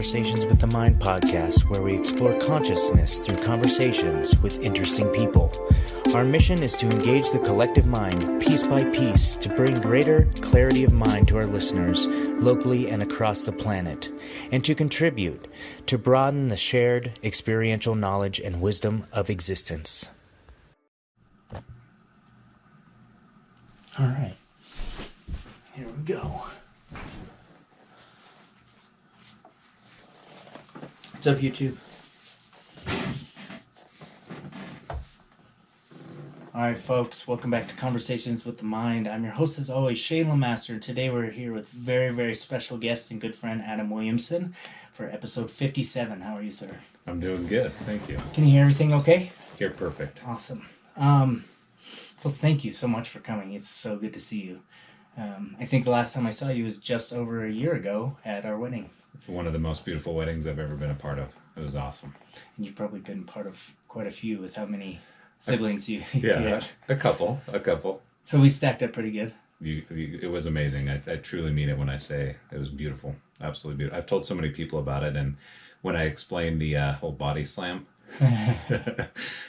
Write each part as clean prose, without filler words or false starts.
Conversations with the Mind podcast, where we explore consciousness through conversations with interesting people. Our mission is to engage the collective mind piece by piece to bring greater clarity of mind to our listeners locally and across the planet, and to contribute to broaden the shared experiential knowledge and wisdom of existence. All right, here we go. What's up, YouTube? All right, folks, welcome back to Conversations with the Mind. I'm your host, as always, Shane Lemaster. Today we're here with very, very special guest and good friend, Adam Williamson, for episode 57. How are you, sir? I'm doing good, thank you. Can you hear everything okay? You're perfect. Awesome. So thank you so much for coming. It's so good to see you. I think the last time I saw you was just over a year ago at our wedding. One of the most beautiful weddings I've ever been a part of. It was awesome. And you've probably been part of quite a few with how many siblings you Yeah, had. a couple. So we stacked up pretty good. It was amazing. I truly mean it when I say it was beautiful. Absolutely beautiful. I've told so many people about it, and when I explained the whole body slam,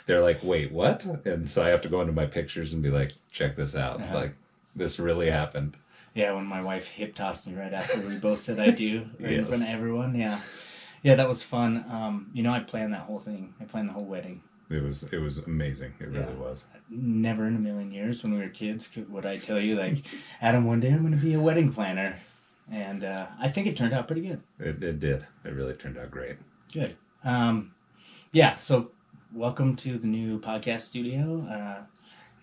they're like, wait, what? And so I have to go into my pictures and be like, check this out. Like, this really happened. Yeah, when my wife hip tossed me right after we both said I do, right in Yes. front of everyone. Yeah, that was fun. I planned that whole thing. I planned the whole wedding. It was amazing. It really was. Never in a million years when we were kids would I tell you, like, Adam, one day I'm going to be a wedding planner. And I think it turned out pretty good. It did. It really turned out great. Good. So welcome to the new podcast studio.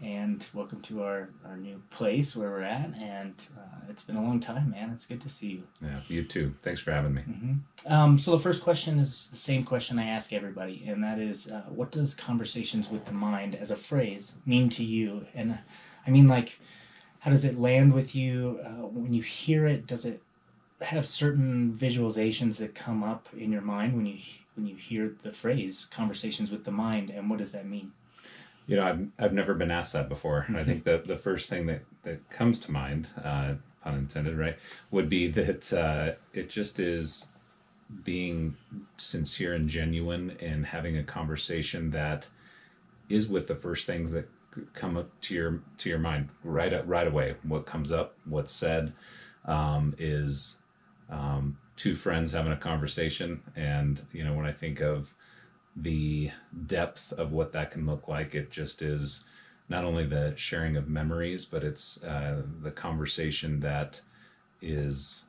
And welcome to our new place where we're at. And it's been a long time, man. It's good to see you. Yeah, you too. Thanks for having me. Mm-hmm. So the first question is the same question I ask everybody, and that is, what does Conversations with the Mind as a phrase mean to you? And I mean, like, how does it land with you? When you hear it, does it have certain visualizations that come up in your mind when you hear the phrase Conversations with the Mind, and what does that mean? You know, I've never been asked that before. And I think that the first thing that comes to mind, pun intended, right, would be that it just is being sincere and genuine and having a conversation that is with the first things that come up to your mind right away. What comes up, what's said, is two friends having a conversation. And, you know, when I think of the depth of what that can look like, it just is not only the sharing of memories, but it's the conversation that is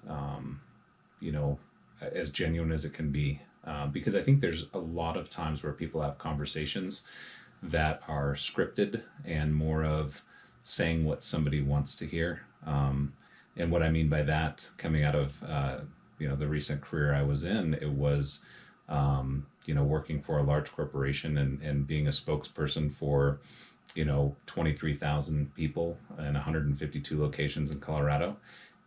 as genuine as it can be, because I think there's a lot of times where people have conversations that are scripted and more of saying what somebody wants to hear, and what I mean by that, coming out of the recent career I was in, it was working for a large corporation and being a spokesperson for, 23,000 people in 152 locations in Colorado.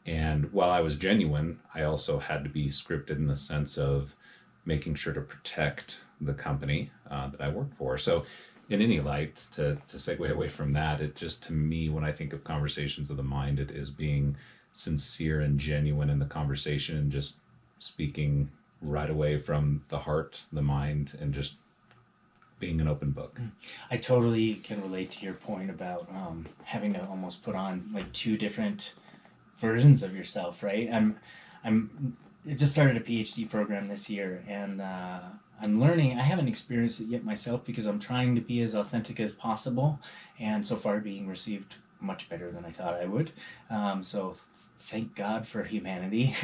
And while I was genuine, I also had to be scripted in the sense of making sure to protect the company that I worked for. So in any light, to segue away from that, it just, to me, when I think of Conversations of the Mind, it is being sincere and genuine in the conversation and just speaking right away from the heart, the mind, and just being an open book. I totally can relate to your point about having to almost put on like two different versions of yourself, right? I just started a PhD program this year, and I'm learning. I haven't experienced it yet myself because I'm trying to be as authentic as possible, and so far being received much better than I thought I would. So thank God for humanity.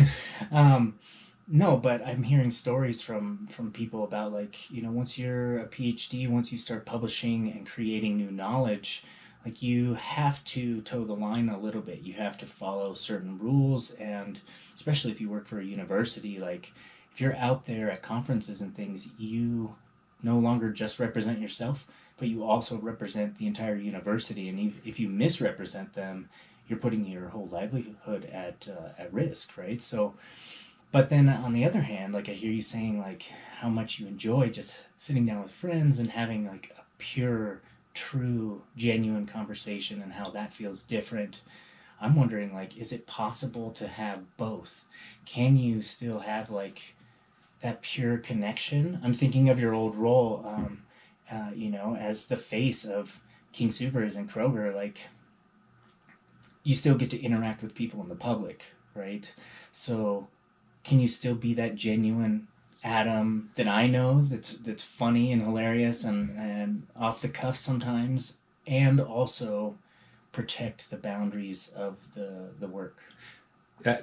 No, but I'm hearing stories from people about, like, once you're a PhD, once you start publishing and creating new knowledge, like, you have to toe the line a little bit. You have to follow certain rules, and especially if you work for a university, like, if you're out there at conferences and things, you no longer just represent yourself, but you also represent the entire university, and if you misrepresent them, you're putting your whole livelihood at risk, right? So, but then on the other hand, like, I hear you saying, like, how much you enjoy just sitting down with friends and having, like, a pure, true, genuine conversation, and how that feels different. I'm wondering, like, is it possible to have both? Can you still have, like, that pure connection. I'm thinking of your old role, as the face of King Soopers and Kroger. Like, you still get to interact with people in the public, right? So can you still be that genuine Adam that I know, that's funny and hilarious and off the cuff sometimes, and also protect the boundaries of the work? Uh,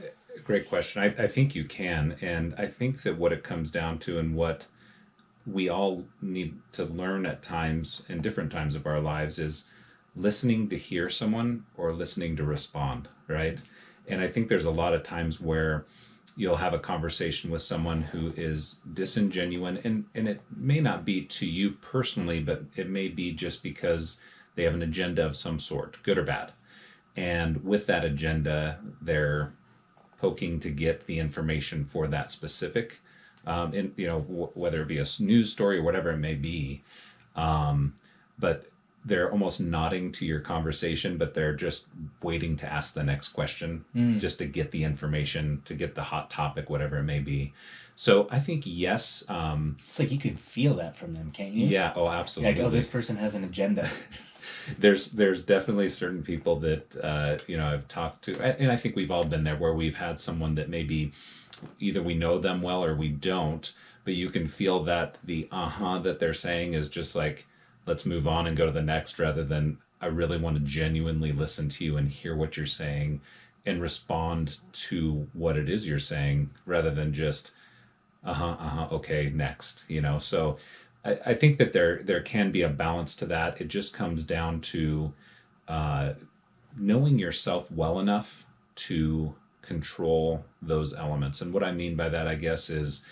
Great question. I think you can. And I think that what it comes down to, and what we all need to learn at times in different times of our lives, is listening to hear someone or listening to respond, right? And I think there's a lot of times where you'll have a conversation with someone who is disingenuous, and it may not be to you personally, but it may be just because they have an agenda of some sort, good or bad. And with that agenda, they're poking to get the information for that specific, in whether it be a news story or whatever it may be. But they're almost nodding to your conversation, but they're just waiting to ask the next question, just to get the information, to get the hot topic, whatever it may be. So I think yes. It's like you can feel that from them, can't you? Yeah. Oh, absolutely. Like, oh, this person has an agenda. There's definitely certain people that I've talked to, and I think we've all been there, where we've had someone that maybe either we know them well or we don't, but you can feel that the that they're saying is just like, let's move on and go to the next, rather than I really want to genuinely listen to you and hear what you're saying and respond to what it is you're saying, rather than just okay, next. So I think that there can be a balance to that. It just comes down to knowing yourself well enough to control those elements. And what I mean by that, I guess, is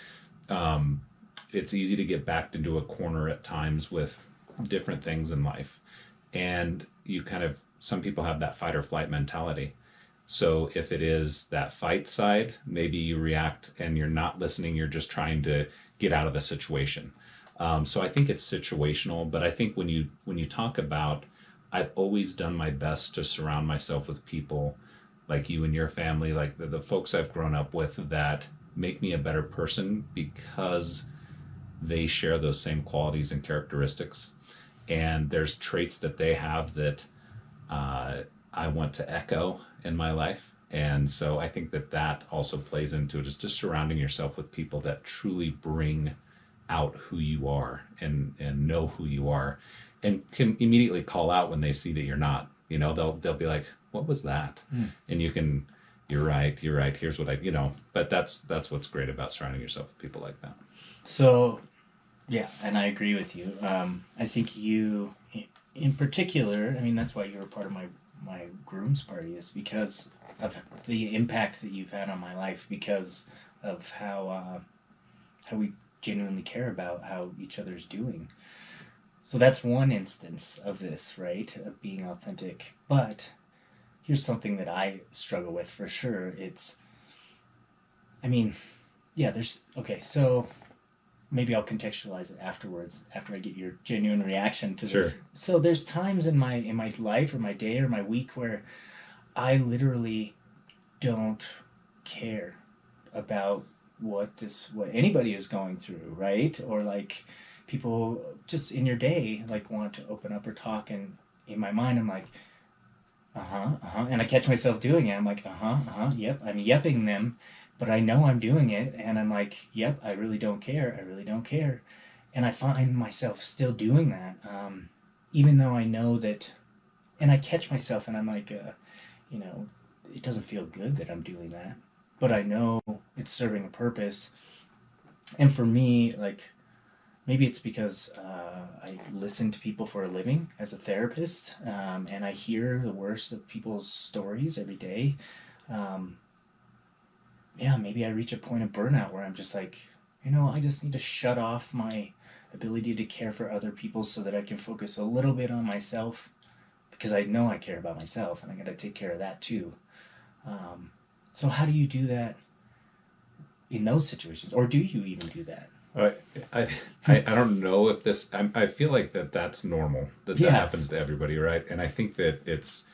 it's easy to get backed into a corner at times with different things in life. And some people have that fight or flight mentality. So if it is that fight side, maybe you react and you're not listening, you're just trying to get out of the situation. So I think it's situational, but I think when you talk about, I've always done my best to surround myself with people like you and your family, like the folks I've grown up with, that make me a better person because they share those same qualities and characteristics. And there's traits that they have that I want to echo in my life. And so I think that also plays into it, is just surrounding yourself with people that truly bring out who you are and know who you are, and can immediately call out when they see that you're not. They'll be like, what was that? And you're right, here's what but that's what's great about surrounding yourself with people like that. So yeah, and I agree with you. I think you in particular, I mean, that's why you were part of my groom's party, is because of the impact that you've had on my life, because of how we genuinely care about how each other's doing. So that's one instance of this, right? Of being authentic. But here's something that I struggle with for sure. So maybe I'll contextualize it afterwards, after I get your genuine reaction to this. Sure. So there's times in my life or my day or my week where I literally don't care about what anybody is going through, right? Or like people just in your day like want to open up or talk, and in my mind I'm like, and I catch myself doing it. I'm like, yep, I'm yepping them, but I know I'm doing it, and I'm like, yep, I really don't care, and I find myself still doing that, even though I know that, and I catch myself and I'm like, it doesn't feel good that I'm doing that, but I know it's serving a purpose. And for me, like, maybe it's because I listen to people for a living as a therapist, and I hear the worst of people's stories every day. Maybe I reach a point of burnout where I'm just like, I just need to shut off my ability to care for other people so that I can focus a little bit on myself, because I know I care about myself and I gotta take care of that too. So how do you do that in those situations, or do you even do that? I don't know if I feel like that's normal, that Yeah. happens to everybody, right? And I think that it's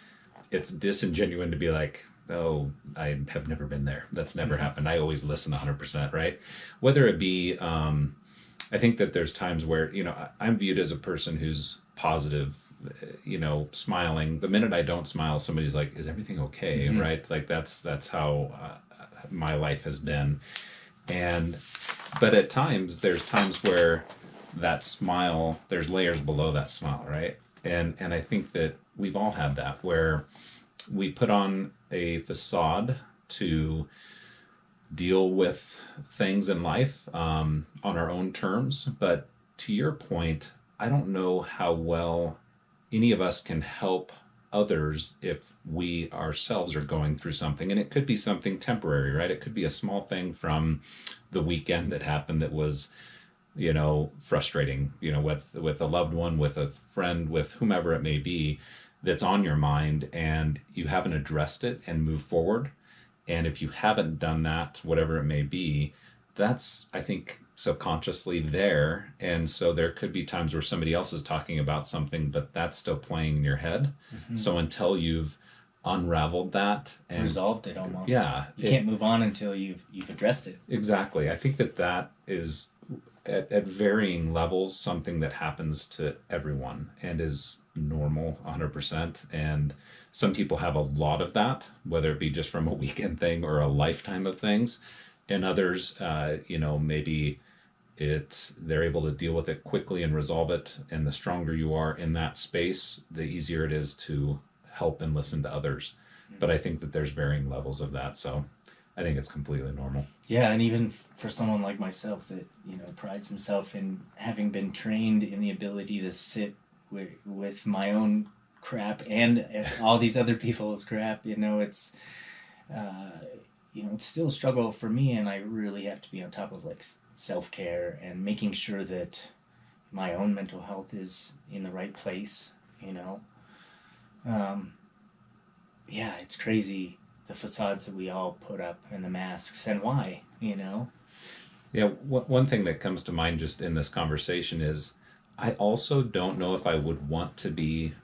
disingenuous to be like, oh, I have never been there. That's never happened. I always listen 100%, right? Whether it be, I think that there's times where, I'm viewed as a person who's positive, smiling. The minute I don't smile, somebody's like, is everything okay? Right? Like that's how my life has been. And, but at times, there's times where that smile, there's layers below that smile, right? And I think that we've all had that where we put on a facade to deal with things in life on our own terms. But to your point, I don't know how well any of us can help others if we ourselves are going through something. And it could be something temporary, right? It could be a small thing from the weekend that happened that was, frustrating, with a loved one, with a friend, with whomever it may be, that's on your mind and you haven't addressed it and moved forward. And if you haven't done that, whatever it may be, that's, I think, subconsciously there. And so there could be times where somebody else is talking about something, but that's still playing in your head. So until you've unraveled that and Resolved it almost. yeah, You can't move on until you've addressed it. exactly. I think that is at varying levels something that happens to everyone and is normal 100%. And some people have a lot of that, whether it be just from a weekend thing or a lifetime of things. And others, maybe they're able to deal with it quickly and resolve it. And the stronger you are in that space, the easier it is to help and listen to others. But I think that there's varying levels of that. So I think it's completely normal. Yeah, and even for someone like myself that prides himself in having been trained in the ability to sit with my own crap and all these other people's crap, it's it's still a struggle for me, and I really have to be on top of like self-care and making sure that my own mental health is in the right place. Yeah, it's crazy the facades that we all put up and the masks and why. Yeah, one thing that comes to mind just in this conversation is I also don't know if I would want to be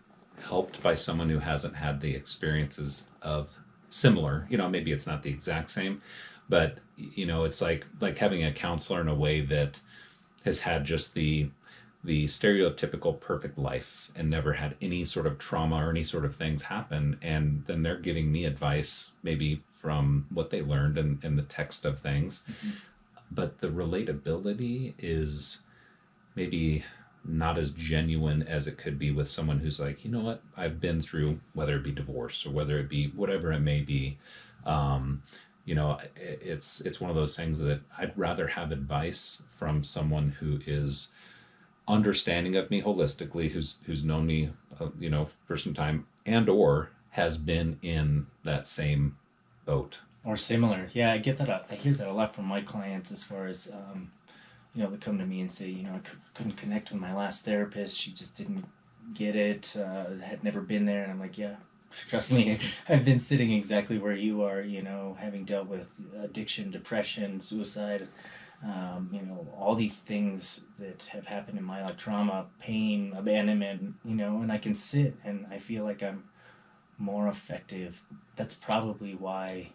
helped by someone who hasn't had the experiences of similar, maybe it's not the exact same, but it's like having a counselor in a way that has had just the stereotypical perfect life and never had any sort of trauma or any sort of things happen, and then they're giving me advice maybe from what they learned in the text of things. But the relatability is maybe not as genuine as it could be with someone who's like, you know what, I've been through, whether it be divorce or whether it be whatever it may be. It's one of those things that I'd rather have advice from someone who is understanding of me holistically, who's known me, for some time, and or has been in that same boat Or similar. Yeah, I get that. I hear that a lot from my clients as far as they come to me and say, I couldn't connect with my last therapist. She just didn't get it. Had never been there, and I'm like, yeah, trust me, I've been sitting exactly where you are. Having dealt with addiction, depression, suicide. All these things that have happened in my life, trauma, pain, abandonment, and I can sit and I feel like I'm more effective. That's probably why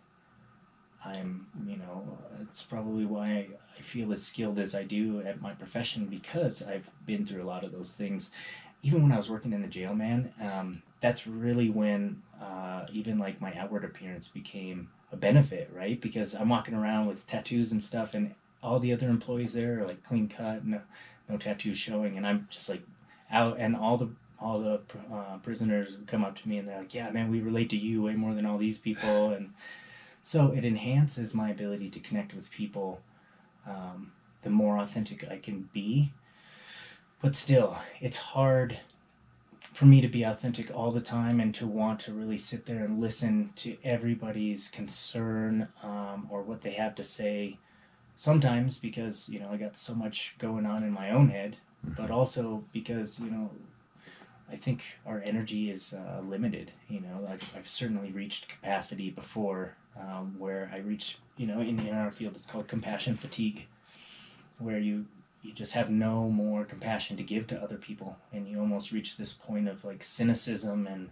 it's probably why I feel as skilled as I do at my profession, because I've been through a lot of those things. Even when I was working in the jail, man, that's really when even like my outward appearance became a benefit, right? Because I'm walking around with tattoos and stuff, and all the other employees there are like clean cut, no tattoos showing, and I'm just like out, and all the prisoners come up to me and they're like, yeah, man, we relate to you way more than all these people. And so it enhances my ability to connect with people, the more authentic I can be. But still, it's hard for me to be authentic all the time and to want to really sit there and listen to everybody's concern, or what they have to say. Sometimes because, I got so much going on in my own head, but also because, I think our energy is limited. I've certainly reached capacity before, where I reach, in our field, it's called compassion fatigue, where you just have no more compassion to give to other people, and you almost reach this point of like cynicism and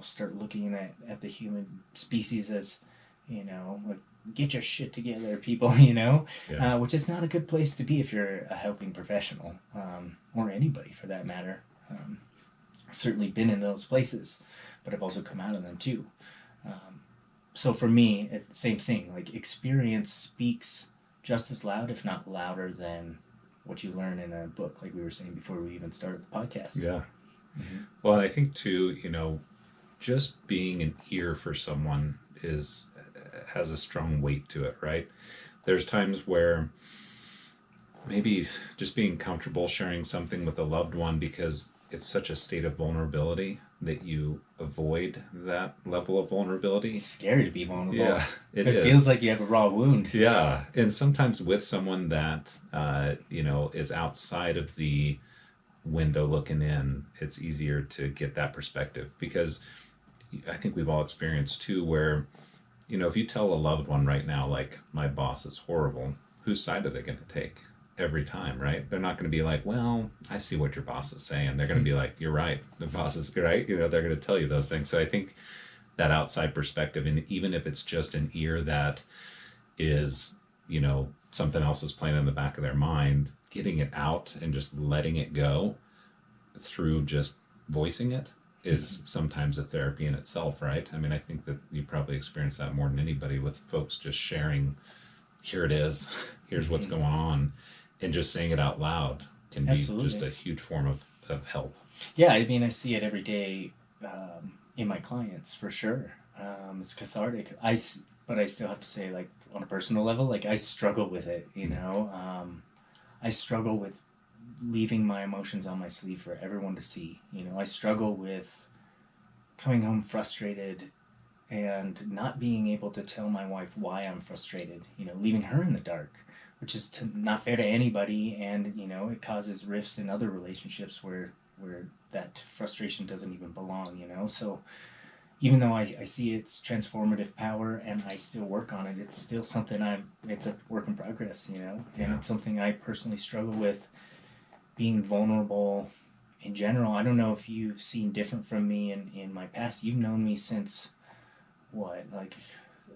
start looking at the human species as, like, get your shit together, people, Yeah. which is not a good place to be if you're a helping professional, or anybody for that matter. I've certainly been in those places, but I've also come out of them too. So for me, same thing. Like, experience speaks just as loud, if not louder, than what you learn in a book, like we were saying before we even started the podcast. Yeah. Well, and I think too, just being an ear for someone has a strong weight to it, right? There's times where maybe just being comfortable sharing something with a loved one, because it's such a state of vulnerability that you avoid that level of vulnerability. It's scary to be vulnerable. Yeah, it It is. feels like you have a raw wound. Yeah, and sometimes with someone that is outside of the window looking in, it's easier to get that perspective, because I think we've all experienced too where, if you tell a loved one right now, like, my boss is horrible, whose side are they going to take every time, right? They're not going to be like, well, I see what your boss is saying. They're going to be like, you're right, the boss is right. They're going to tell you those things. So I think that outside perspective, and even if it's just an ear that is, something else is playing in the back of their mind, getting it out and just letting it go through just voicing it is sometimes a therapy in itself, right? I mean, I think that you probably experience that more than anybody, with folks just sharing, here it is, here's what's going on, and just saying it out loud can be Absolutely. just a huge form of help. Yeah, I mean, I see it every day, in my clients, for sure. It's cathartic. But I still have to say, like, on a personal level, like, I struggle with it, I struggle with leaving my emotions on my sleeve for everyone to see. I struggle with coming home frustrated and not being able to tell my wife why I'm frustrated, leaving her in the dark, which is not fair to anybody. And, it causes rifts in other relationships where that frustration doesn't even belong, So even though I see its transformative power and I still work on it, it's still something it's a work in progress, And Yeah. it's something I personally struggle with, being vulnerable in general. I don't know if you've seen different from me in my past. You've known me since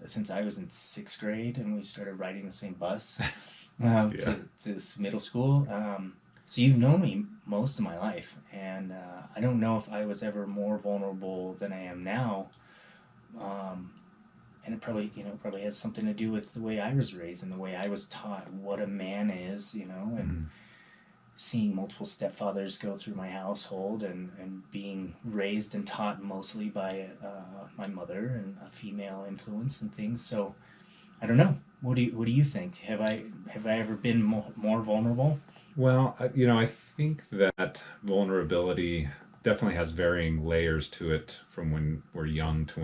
since I was in 6th grade and we started riding the same bus Yeah. to middle school. So you've known me most of my life, and I don't know if I was ever more vulnerable than I am now. And it probably has something to do with the way I was raised and the way I was taught what a man is, and seeing multiple stepfathers go through my household, and being raised and taught mostly by my mother and a female influence and things. So I don't know. What do you think? Have I ever been more vulnerable? Well, I think that vulnerability definitely has varying layers to it, from when we're young to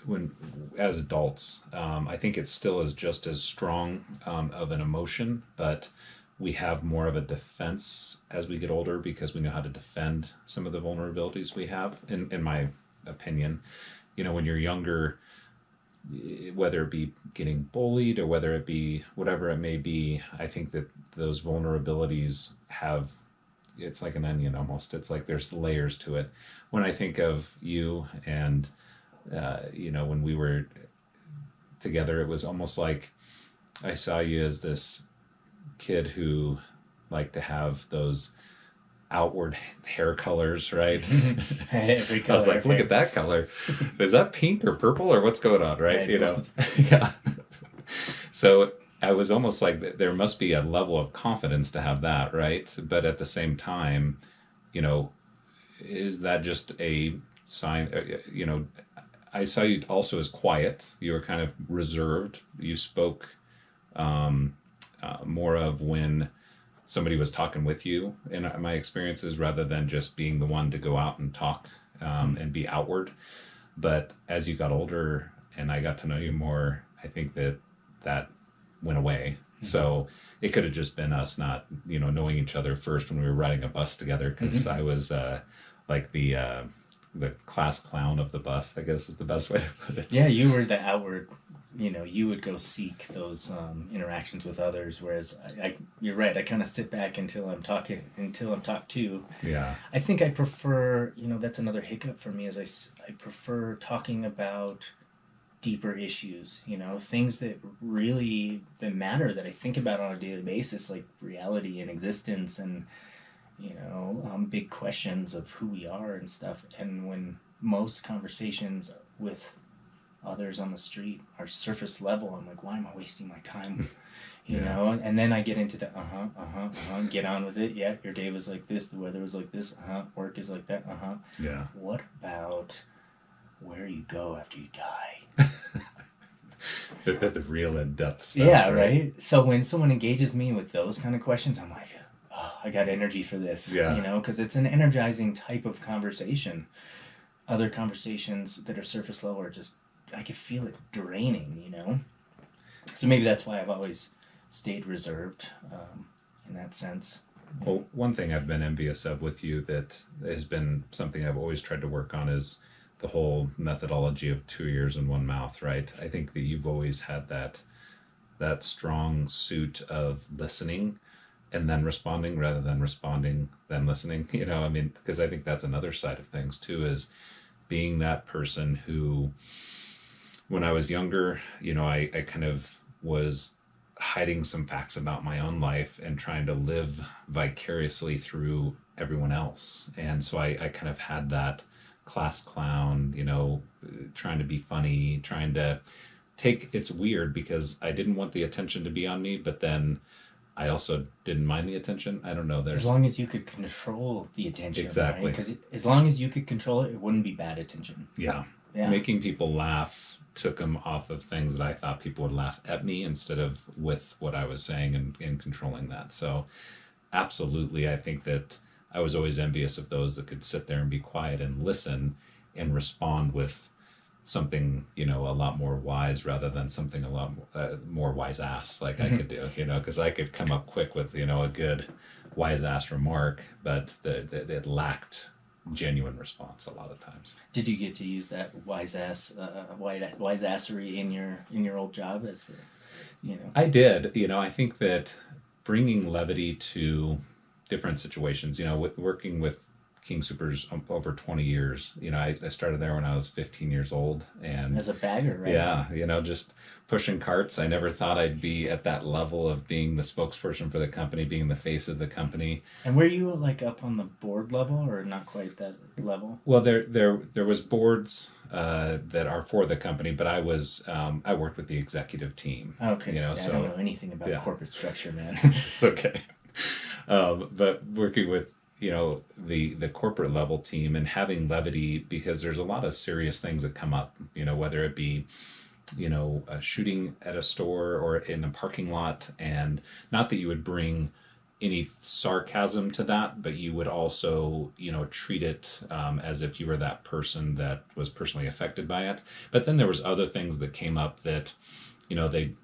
when as adults. I think it still is just as strong of an emotion, but we have more of a defense as we get older, because we know how to defend some of the vulnerabilities we have, in my opinion. When you're younger, whether it be getting bullied or whether it be whatever it may be, I think that those vulnerabilities it's like an onion almost. It's like there's layers to it. When I think of you and, when we were together, it was almost like I saw you as this kid who liked to have those outward hair colors, right? Every I was color like, look at that color. Is that pink or purple or what's going on, right? Yeah. So I was almost like, there must be a level of confidence to have that, right? But at the same time, is that just a sign? I saw you also as quiet. You were kind of reserved. You spoke more of when somebody was talking with you, in my experiences, rather than just being the one to go out and talk and be outward. But as you got older and I got to know you more, I think that went away. So it could have just been us not, knowing each other first when we were riding a bus together, because I was like the class clown of the bus, I guess is the best way to put it. Yeah, you were the outward you would go seek those interactions with others, whereas you're right, I kind of sit back until I'm talked to. Yeah. I think I prefer, that's another hiccup for me, is I prefer talking about deeper issues, things that matter, that I think about on a daily basis, like reality and existence, and big questions of who we are and stuff. And when most conversations with others on the street are surface level, I'm like, why am I wasting my time? And then I get into the get on with it. Yeah, your day was like this, the weather was like this, work is like that, Yeah. What about where you go after you die? The real in-depth stuff. Yeah, right? So when someone engages me with those kind of questions, I'm like, oh, I got energy for this. Yeah. Because it's an energizing type of conversation. Other conversations that are surface level are just, I can feel it draining, So maybe that's why I've always stayed reserved in that sense. Well, one thing I've been envious of with you that has been something I've always tried to work on is the whole methodology of 2 ears and 1 mouth, right? I think that you've always had that strong suit of listening and then responding rather than responding then listening. Because I think that's another side of things too, is being that person who, when I was younger, I kind of was hiding some facts about my own life and trying to live vicariously through everyone else. And so I kind of had that class clown, trying to be funny, trying to it's weird because I didn't want the attention to be on me, but then I also didn't mind the attention. I don't know. As long as you could control the attention. Exactly. Because as long as you could control it, it wouldn't be bad attention. Yeah. Yeah. Making people laugh took them off of things that I thought people would laugh at me instead of with what I was saying and controlling that. So absolutely, I think that I was always envious of those that could sit there and be quiet and listen and respond with something, a lot more wise rather than something a lot more wise ass like I could do, because I could come up quick with, a good wise ass remark, but it lacked genuine response a lot of times. Did you get to use that wise assery in your old job as the, I did. I think that bringing levity to different situations, working with King Soopers over 20 years, I started there when I was 15 years old, and as a bagger, right? Yeah, just pushing carts. I never thought I'd be at that level of being the spokesperson for the company, being the face of the company. And were you like up on the board level or not quite that level? Well, there was boards that are for the company, but I worked with the executive team. Okay. So I don't know anything about corporate structure, man. Okay. But working with the corporate level team and having levity, because there's a lot of serious things that come up, whether it be a shooting at a store or in a parking lot, and not that you would bring any sarcasm to that, but you would also treat it as if you were that person that was personally affected by it. But then there was other things that came up that they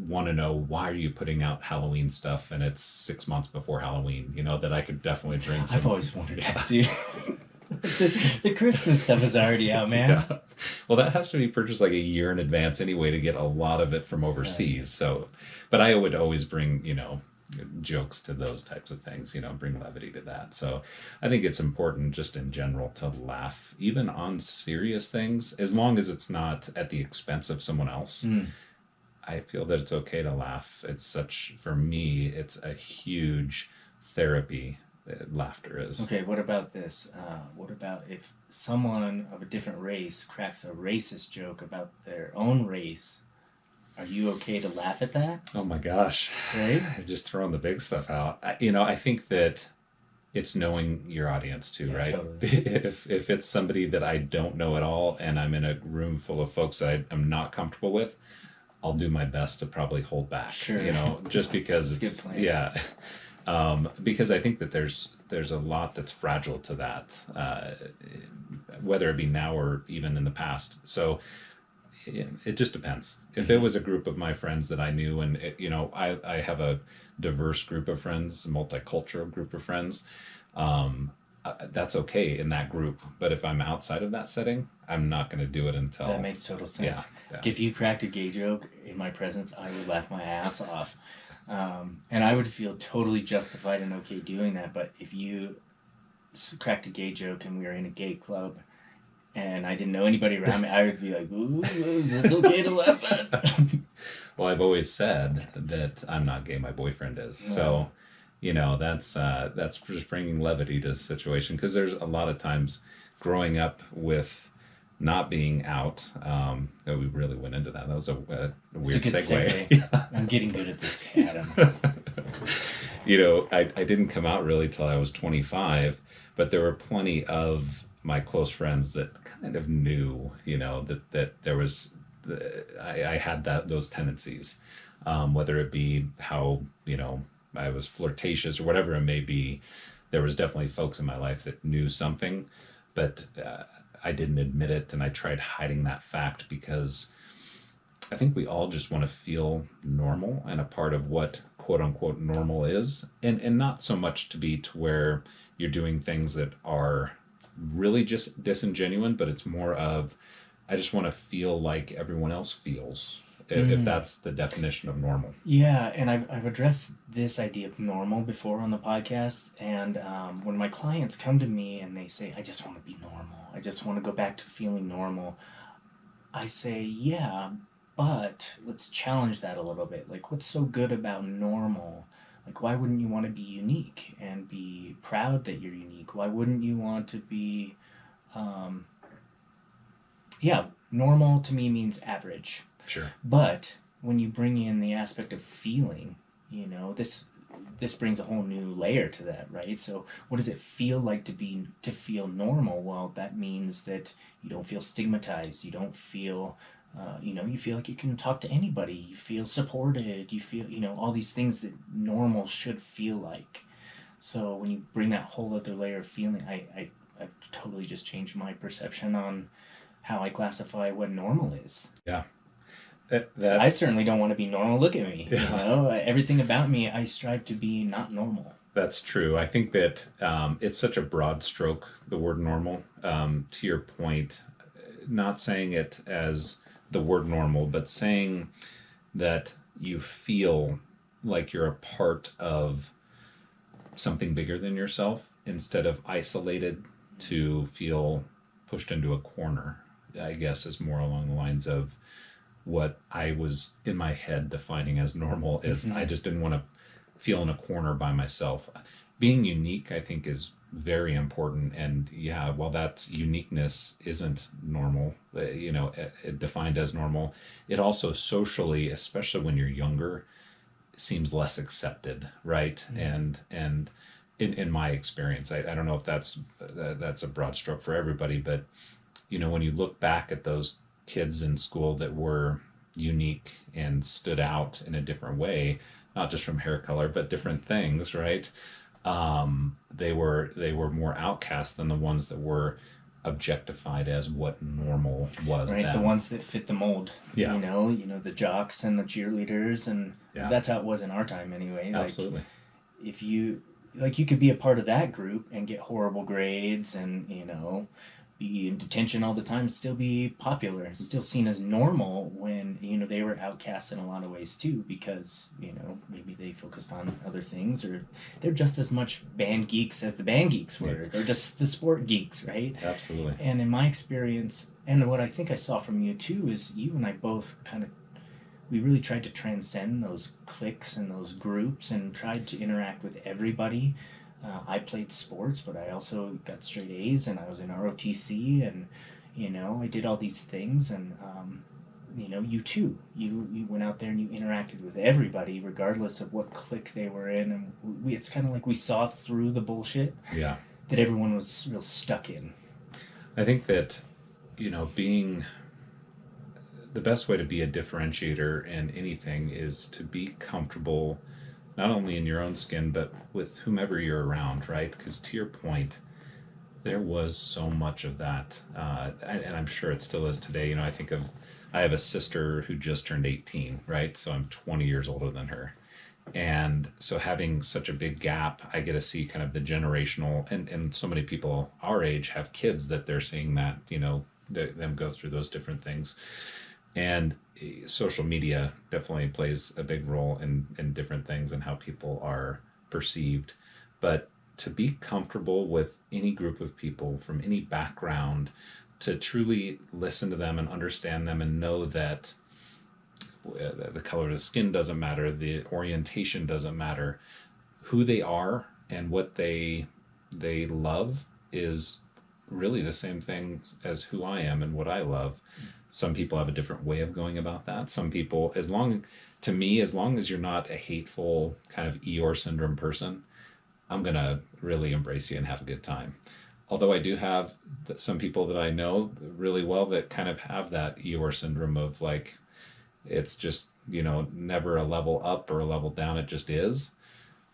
want to know, why are you putting out Halloween stuff and it's 6 months before Halloween, that I could definitely bring some. I've always wondered that too. the Christmas stuff is already out, man. Yeah. Well, that has to be purchased like a year in advance anyway to get a lot of it from overseas. Right. So, but I would always bring, jokes to those types of things, bring levity to that. So I think it's important just in general to laugh, even on serious things, as long as it's not at the expense of someone else. I feel that it's okay to laugh. For me, it's a huge therapy that laughter is. Okay, what about this? What about if someone of a different race cracks a racist joke about their own race? Are you okay to laugh at that? Oh my gosh. Right? Just throwing the big stuff out. I think that it's knowing your audience too, right? Totally. If it's somebody that I don't know at all and I'm in a room full of folks that I'm not comfortable with, I'll do my best to probably hold back. Sure. Just because That's a good plan. Yeah. Because I think that there's a lot that's fragile to that, whether it be now or even in the past. So it just depends. If it was a group of my friends that I knew, and I have a diverse group of friends, a multicultural group of friends, that's okay in that group. But if I'm outside of that setting, I'm not going to do it until. That makes total sense. Yeah. If you cracked a gay joke in my presence, I would laugh my ass off. And I would feel totally justified and okay doing that. But if you cracked a gay joke and we were in a gay club and I didn't know anybody around me, I would be like, ooh, is this okay to laugh at? Well, I've always said that I'm not gay, my boyfriend is. Yeah. So, that's just bringing levity to the situation, because there's a lot of times growing up with not being out, that we really went into that. That was a weird It's a good segue. segue. I'm getting good at this, Adam. I didn't come out really till I was 25, but there were plenty of my close friends that kind of knew, that there was, I had those tendencies, whether it be how, I was flirtatious or whatever it may be. There was definitely folks in my life that knew something, but I didn't admit it, and I tried hiding that fact because I think we all just want to feel normal and a part of what quote unquote normal is, and not so much to be to where you're doing things that are really just disingenuine, but it's more of, I just want to feel like everyone else feels, if that's the definition of normal. Yeah, and I've addressed this idea of normal before on the podcast, and when my clients come to me and they say, I just want to be normal, I just want to go back to feeling normal, I say, yeah, but let's challenge that a little bit. Like, what's so good about normal? Like, why wouldn't you want to be unique and be proud that you're unique? Why wouldn't you want to be, normal to me means average. Sure. But when you bring in the aspect of feeling, this brings a whole new layer to that, right? So what does it feel like to feel normal? Well, that means that you don't feel stigmatized. You don't feel, you feel like you can talk to anybody. You feel supported. You feel, all these things that normal should feel like. So when you bring that whole other layer of feeling, I've totally just changed my perception on how I classify what normal is. Yeah. So I certainly don't want to be normal. Look at me. Everything about me, I strive to be not normal. That's true. I think that it's such a broad stroke, the word normal. To your point, not saying it as the word normal, but saying that you feel like you're a part of something bigger than yourself, instead of isolated to feel pushed into a corner, I guess, is more along the lines of what I was in my head defining as normal is. I just didn't want to feel in a corner by myself. Being unique, I think, is very important. And yeah, while that uniqueness isn't normal, defined as normal, it also socially, especially when you're younger, seems less accepted, right? And in my experience, I don't know if that's a broad stroke for everybody, but when you look back at those kids in school that were unique and stood out in a different way, not just from hair color, but different things, right? They were more outcast than the ones that were objectified as what normal was. Right, then. the ones that fit the mold. Yeah. The jocks and the cheerleaders, and that's how it was in our time anyway. Absolutely. If you could be a part of that group and get horrible grades and be in detention all the time, still be popular, still seen as normal, when they were outcast in a lot of ways too, because maybe they focused on other things, or they're just as much band geeks as the band geeks were. They're just the sport geeks, right? Absolutely. And in my experience, and what I think I saw from you too, is you and I both we really tried to transcend those cliques and those groups and tried to interact with everybody. I played sports, but I also got straight A's, and I was in ROTC, and I did all these things, and you too. You went out there and you interacted with everybody, regardless of what clique they were in, and it's kind of like we saw through the bullshit. Yeah. That everyone was real stuck in. I think that being the best way to be a differentiator in anything is to be comfortable, not only in your own skin, but with whomever you're around, right? Because to your point, there was so much of that, and I'm sure it still is today. I have a sister who just turned 18, right? So I'm 20 years older than her. And so having such a big gap, I get to see kind of the generational, and so many people our age have kids that they're seeing that, them go through those different things. And social media definitely plays a big role in different things and how people are perceived. But to be comfortable with any group of people from any background, to truly listen to them and understand them and know that the color of the skin doesn't matter, the orientation doesn't matter, who they are and what they love is really the same thing as who I am and what I love. Some people have a different way of going about that. Some people, to me, as long as you're not a hateful kind of Eeyore syndrome person, I'm going to really embrace you and have a good time. Although I do have some people that I know really well that kind of have that Eeyore syndrome of like, it's just, never a level up or a level down. It just is.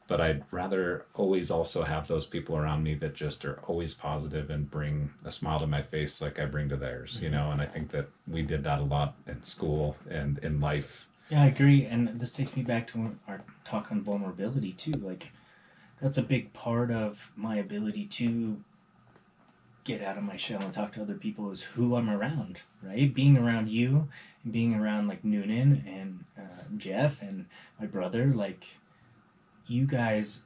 But I'd rather always also have those people around me that just are always positive and bring a smile to my face like I bring to theirs, and I think that we did that a lot in school and in life. Yeah, I agree. And this takes me back to our talk on vulnerability too. Like, that's a big part of my ability to get out of my shell and talk to other people is who I'm around, right? Being around you and being around like Noonan and Jeff and my brother, like, you guys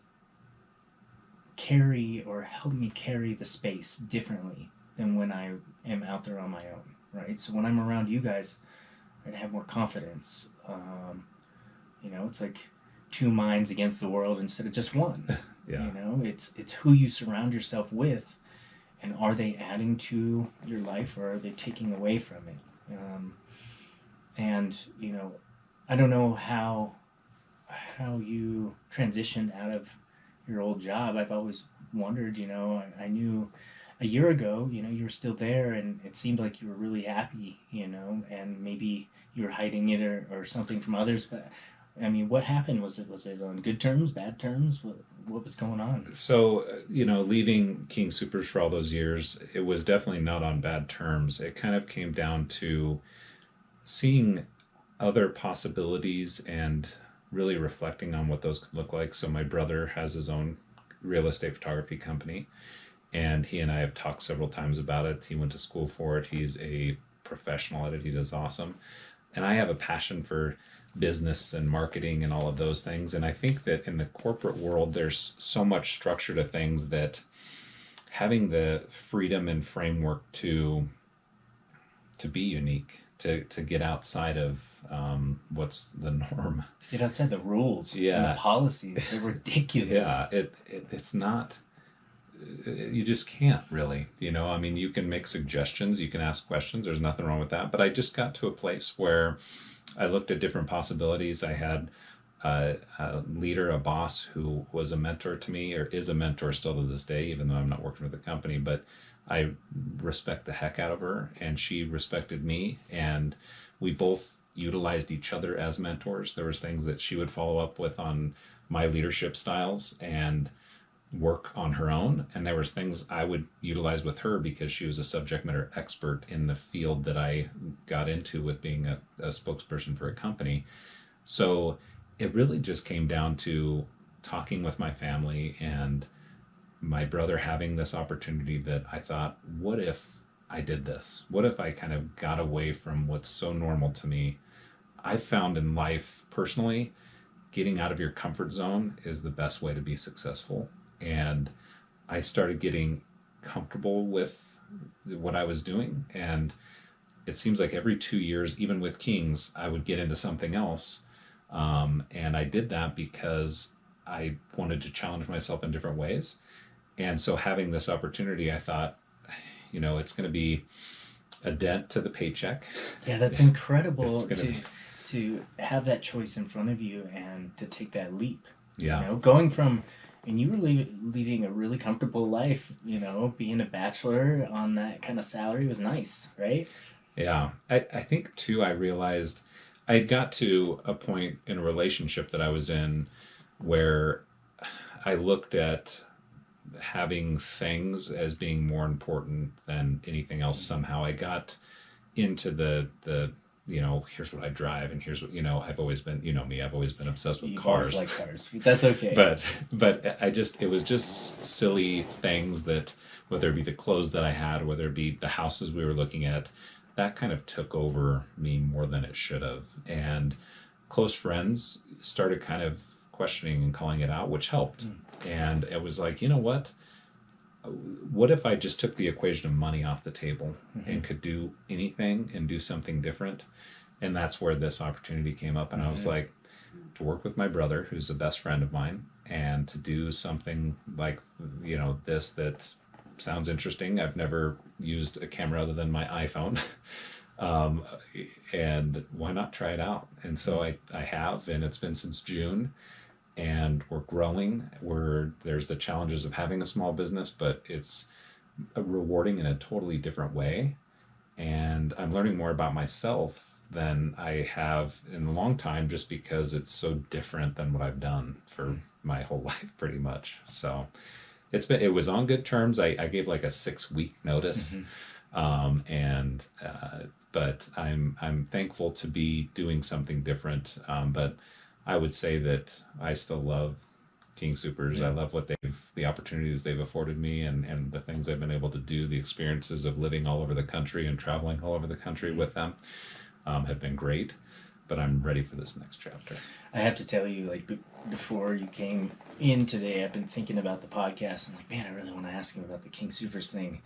carry or help me carry the space differently than when I am out there on my own, right? So when I'm around you guys, I have more confidence. It's like two minds against the world instead of just one. Yeah. It's who you surround yourself with, and are they adding to your life or are they taking away from it? And I don't know how you transitioned out of your old job. I've always wondered. I knew a year ago, you were still there, and it seemed like you were really happy, and maybe you were hiding it or something from others. But I mean, what happened? Was it on good terms, bad terms? What was going on? So, leaving King Soopers for all those years, it was definitely not on bad terms. It kind of came down to seeing other possibilities and really reflecting on what those could look like. So my brother has his own real estate photography company, and he and I have talked several times about it. He went to school for it. He's a professional at it. He does awesome. And I have a passion for business and marketing and all of those things. And I think that in the corporate world, there's so much structure to things that having the freedom and framework to be unique, to get outside of what's the norm, to get outside the rules, and the policies. They're ridiculous. Yeah, it's not. You just can't really. I mean, you can make suggestions, you can ask questions. There's nothing wrong with that. But I just got to a place where I looked at different possibilities. I had a leader, a boss who was a mentor to me, or is a mentor still to this day, even though I'm not working with the company. But I respect the heck out of her, and she respected me, and we both utilized each other as mentors. There was things that she would follow up with on my leadership styles and work on her own, and there was things I would utilize with her because she was a subject matter expert in the field that I got into with being a spokesperson for a company. So it really just came down to talking with my family and my brother having this opportunity that I thought, what if I did this? What if I kind of got away from what's so normal to me? I found in life personally, getting out of your comfort zone is the best way to be successful. And I started getting comfortable with what I was doing. And it seems like every 2 years, even with Kings, I would get into something else. And I did that because I wanted to challenge myself in different ways. And so having this opportunity, I thought, it's going to be a dent to the paycheck. Yeah, that's incredible to have that choice in front of you and to take that leap. Yeah. Going from, and you were leading a really comfortable life, being a bachelor on that kind of salary was nice, right? Yeah. I think too, I realized I got to a point in a relationship that I was in where I looked at having things as being more important than anything else. Somehow I got into the here's what I drive, and here's what, I've always been, me, I've always been obsessed with You've cars. always liked cars. That's okay. But it was just silly things that, whether it be the clothes that I had, whether it be the houses we were looking at, that kind of took over me more than it should have. And close friends started kind of questioning and calling it out, which helped. And it was like, you know what if I just took the equation of money off the table and could do anything and do something different? And that's where this opportunity came up. And I was like, to work with my brother, who's the best friend of mine, and to do something like, this that sounds interesting. I've never used a camera other than my iPhone. And why not try it out? And so I have, and it's been since June. And we're growing. There's the challenges of having a small business, but it's rewarding in a totally different way. And I'm learning more about myself than I have in a long time, just because it's so different than what I've done for my whole life, pretty much. So it was on good terms. I gave like a 6-week notice. But I'm thankful to be doing something different. But I would say that I still love King Supers. I love the opportunities they've afforded me, and the things I've been able to do, the experiences of living all over the country and traveling all over the country with them have been great. But I'm ready for this next chapter. I have to tell you, like, before you came in today, I've been thinking about the podcast. I'm like, man, I really want to ask him about the King Supers thing.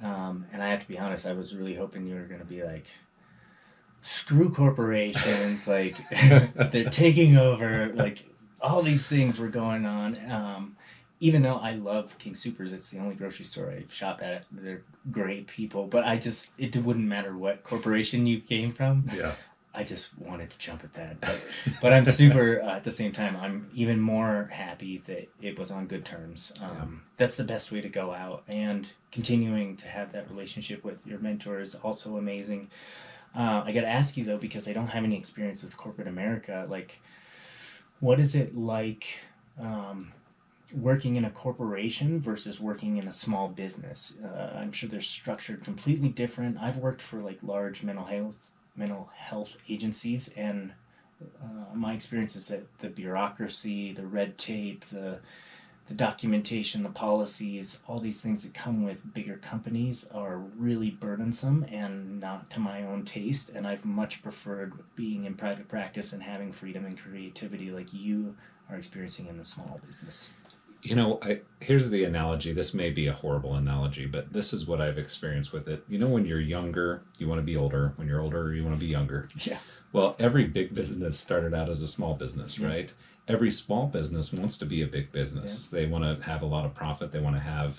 And I have to be honest, I was really hoping you were going to be like, screw corporations, like they're taking over, like all these things were going on. Even though I love King Supers, it's the only grocery store I shop at. They're great people, but it wouldn't matter what corporation you came from. Yeah. I just wanted to jump at that. But I'm super, at the same time, I'm even more happy that it was on good terms. That's the best way to go out. And continuing to have that relationship with your mentor is also amazing. I got to ask you, though, because I don't have any experience with corporate America, like, what is it like working in a corporation versus working in a small business? I'm sure they're structured completely different. I've worked for, like, large mental health agencies, and my experience is that the bureaucracy, the red tape, the documentation, the policies, all these things that come with bigger companies are really burdensome and not to my own taste. And I've much preferred being in private practice and having freedom and creativity like you are experiencing in the small business. Here's the analogy. This may be a horrible analogy, but this is what I've experienced with it. When you're younger, you want to be older. When you're older, you want to be younger. Yeah. Well, every big business started out as a small business, right? Every small business wants to be a big business. They want to have a lot of profit. They want to have,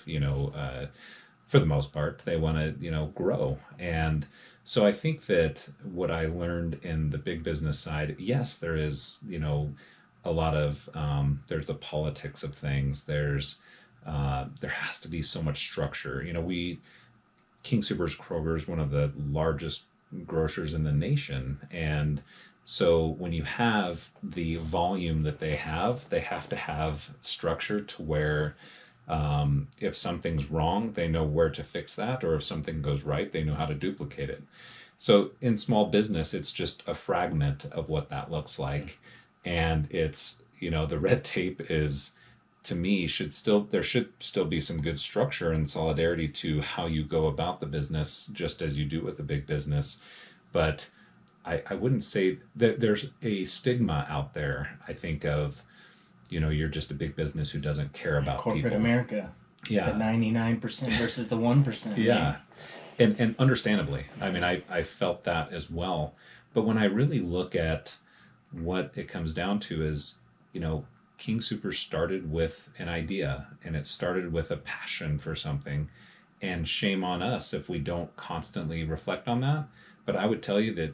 for the most part, they want to, grow. And so I think that what I learned in the big business side, yes, there is, a lot of, there's the politics of things. There has to be so much structure. King Soopers Kroger is one of the largest grocers in the nation. And so when you have the volume that they have to have structure to where if something's wrong, they know where to fix that, or if something goes right, they know how to duplicate it. So in small business, it's just a fragment of what that looks like. And it's, the red tape is, to me, there should still be some good structure and solidarity to how you go about the business, just as you do with a big business. But I wouldn't say that there's a stigma out there, I think, of, you're just a big business who doesn't care about corporate people. America. Yeah. The 99% versus the 1%. Yeah. Right? And understandably, I mean, I felt that as well. But when I really look at what it comes down to is, King Super started with an idea, and it started with a passion for something. And shame on us if we don't constantly reflect on that. But I would tell you that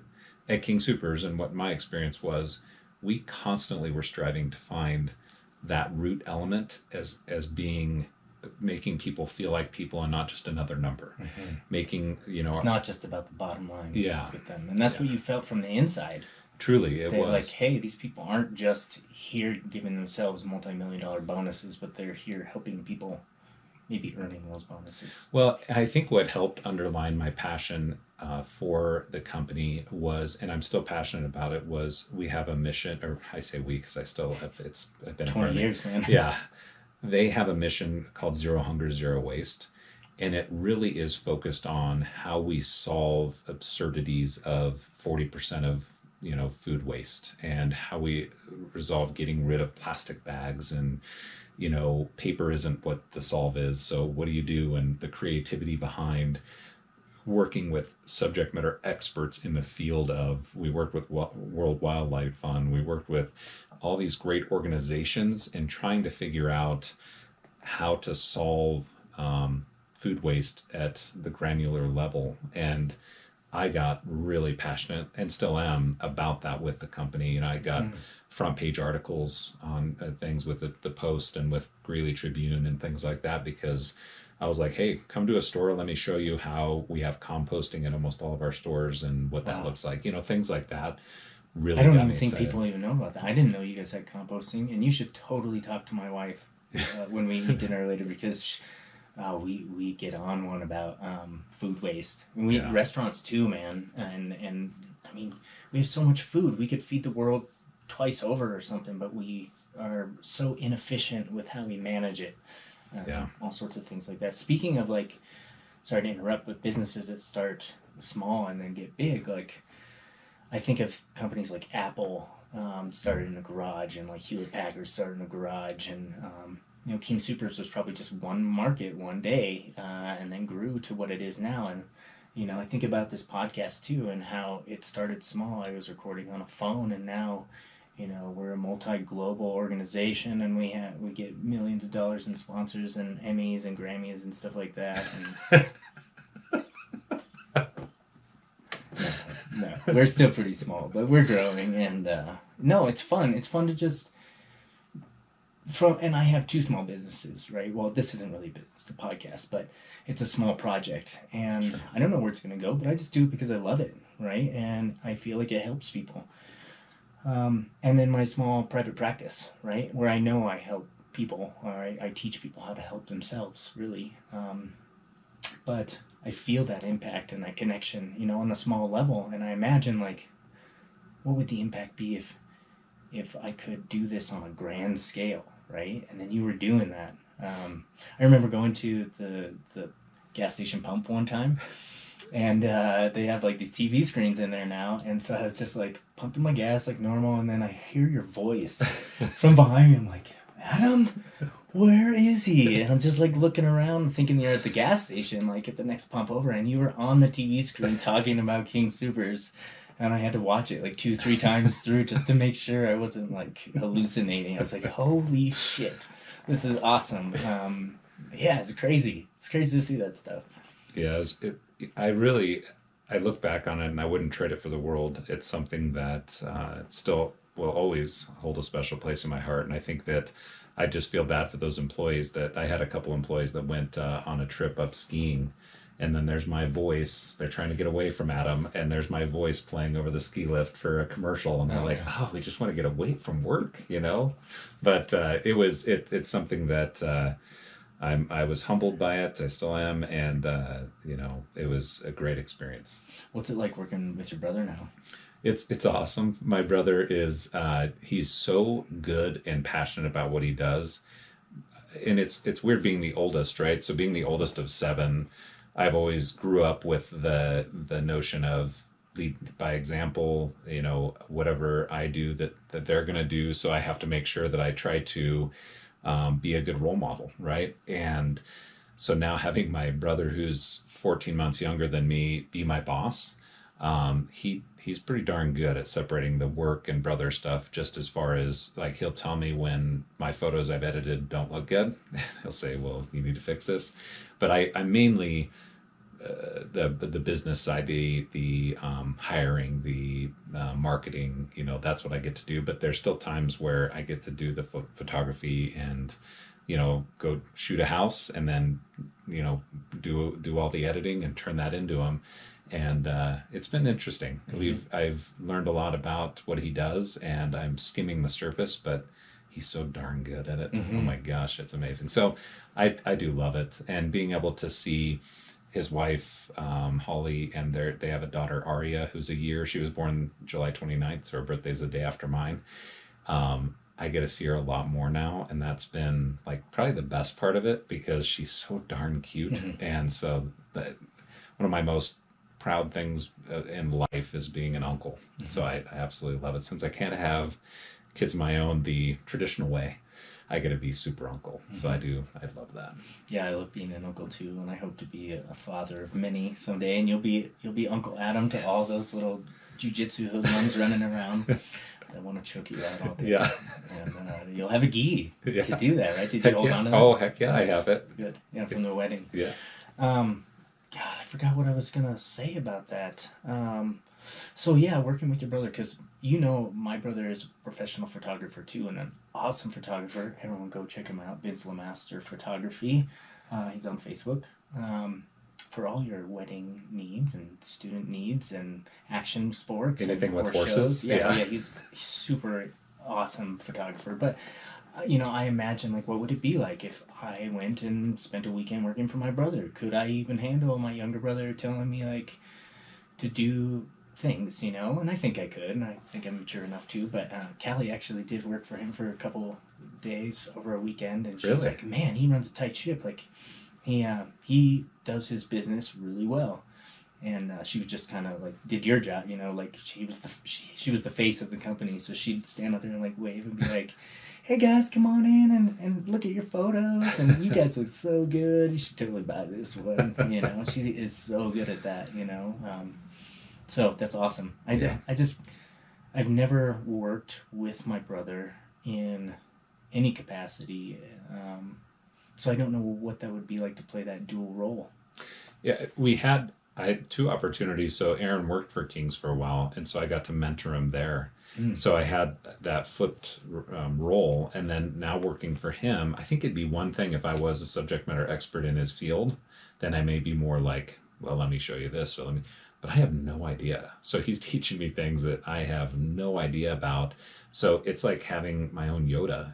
at King Supers, and what my experience was, we constantly were striving to find that root element as being, making people feel like people and not just another number. Making, it's not just about the bottom line with them. And that's what you felt from the inside. Truly, it was. Like, hey, these people aren't just here giving themselves multi-million-dollar bonuses, but they're here helping people, maybe earning those bonuses? Well, I think what helped underline my passion for the company was, and I'm still passionate about it, was we have a mission, or I say we because I still have, I've been a part 20 of it. years, man. Yeah. They have a mission called Zero Hunger, Zero Waste. And it really is focused on how we solve absurdities of 40% of food waste, and how we resolve getting rid of plastic bags, and paper isn't what the solve is, so what do you do, and the creativity behind working with subject matter experts in the field of, we worked with World Wildlife Fund, we worked with all these great organizations, and trying to figure out how to solve food waste at the granular level. And I got really passionate, and still am, about that with the company. And I got front page articles on things with the Post and with Greeley Tribune and things like that, because I was like, hey, come to a store, let me show you how we have composting at almost all of our stores and what that looks like. Things like that really I don't got even me think excited. people even know about that. I didn't know you guys had composting, and you should totally talk to my wife when we eat dinner later, because we get on one about food waste. And we restaurants too, man. And I mean, we have so much food. We could feed the world twice over or something, but we are so inefficient with how we manage it. All sorts of things like that. Speaking of, like, sorry to interrupt, but businesses that start small and then get big, like, I think of companies like Apple started in a garage, and like Hewlett Packard started in a garage, and King Soopers was probably just one market one day, and then grew to what it is now. And I think about this podcast too, and how it started small. I was recording on a phone, and now we're a multi-global organization, and we get millions of dollars in sponsors and Emmys and Grammys and stuff like that. And no, we're still pretty small, but we're growing. And no, it's fun. It's fun to just and I have two small businesses, right? Well, this isn't really business, the podcast, but it's a small project, and I don't know where it's going to go, but I just do it because I love it, right? And I feel like it helps people. And then my small private practice, right, where I know I help people, or I teach people how to help themselves, really. But I feel that impact and that connection, on a small level, and I imagine, like, what would the impact be if I could do this on a grand scale, right? And then you were doing that. I remember going to the gas station pump one time, and they have like these TV screens in there now, and so I was just like pumping my gas like normal, and then I hear your voice from behind me. I'm like, Adam, where is he? And I'm just like looking around thinking you're at the gas station, like at the next pump over, and you were on the TV screen talking about King Soopers. And I had to watch it like 2-3 times through just to make sure I wasn't like hallucinating. I was like, holy shit, this is awesome. Yeah, it's crazy. It's crazy to see that stuff. Yeah, I look back on it, and I wouldn't trade it for the world. It's something that still will always hold a special place in my heart. And I think that I just feel bad for those employees. That I had a couple employees that went on a trip up skiing, and then there's my voice. They're trying to get away from Adam, and there's my voice playing over the ski lift for a commercial, and they're we just want to get away from work, But it's something that I was humbled by it. I still am, and it was a great experience. What's it like working with your brother now? It's awesome. My brother is he's so good and passionate about what he does, and it's weird being the oldest, right? So being the oldest of 7. I've always grew up with the notion of lead by example, whatever I do that they're going to do. So I have to make sure that I try to be a good role model, right? And so now having my brother, who's 14 months younger than me, be my boss, he's pretty darn good at separating the work and brother stuff, just as far as, like, he'll tell me when my photos I've edited don't look good. He'll say, well, you need to fix this. But I mainly the business side, the hiring, the marketing, that's what I get to do. But there's still times where I get to do the photography and go shoot a house, and then do all the editing and turn that into them. And it's been interesting. I've learned a lot about what he does, and I'm skimming the surface, but he's so darn good at it. Oh my gosh, it's amazing. So I do love it. And being able to see his wife, Holly, and they have a daughter, Aria, who's a year. She was born July 29th, so her birthday's the day after mine. I get to see her a lot more now, and that's been like probably the best part of it because she's so darn cute. And so one of my most proud things in life is being an uncle. So I absolutely love it. Since I can't have kids of my own the traditional way, I get to be super uncle. So I love that. Yeah, I love being an uncle too, and I hope to be a father of many someday. And you'll be Uncle Adam to all those little jujitsu hoodlums running around. I want to choke you out all day. Yeah. And you'll have a gi to do that, right? Did you hold on to that? Oh, heck yeah, nice. I have it. Good. Yeah, from the wedding. Yeah. God, I forgot what I was going to say about that. So, yeah, working with your brother, because my brother is a professional photographer too, and an awesome photographer. Everyone go check him out, Vince LeMaster Photography. He's on Facebook. For all your wedding needs and student needs and action sports. Anything and with horses. Yeah, he's super awesome photographer. But, I imagine, like, what would it be like if I went and spent a weekend working for my brother? Could I even handle my younger brother telling me, like, to do things, And I think I could, and I think I'm mature enough too. But Callie actually did work for him for a couple days over a weekend, and she's like, man, he runs a tight ship. Like, he does his business really well. And she was just kind of like did your job, like she was the face of the company, so she'd stand out there and like wave and be like, hey guys, come on in and look at your photos, and you guys look so good, you should totally buy this one. She is so good at that. So that's awesome. I've never worked with my brother in any capacity, so I don't know what that would be like to play that dual role. Yeah, I had two opportunities. So Aaron worked for Kings for a while, and so I got to mentor him there. So I had that flipped role, and then now working for him, I think it'd be one thing if I was a subject matter expert in his field, then I may be more like, well, let me show you this, but I have no idea. So he's teaching me things that I have no idea about. So it's like having my own Yoda,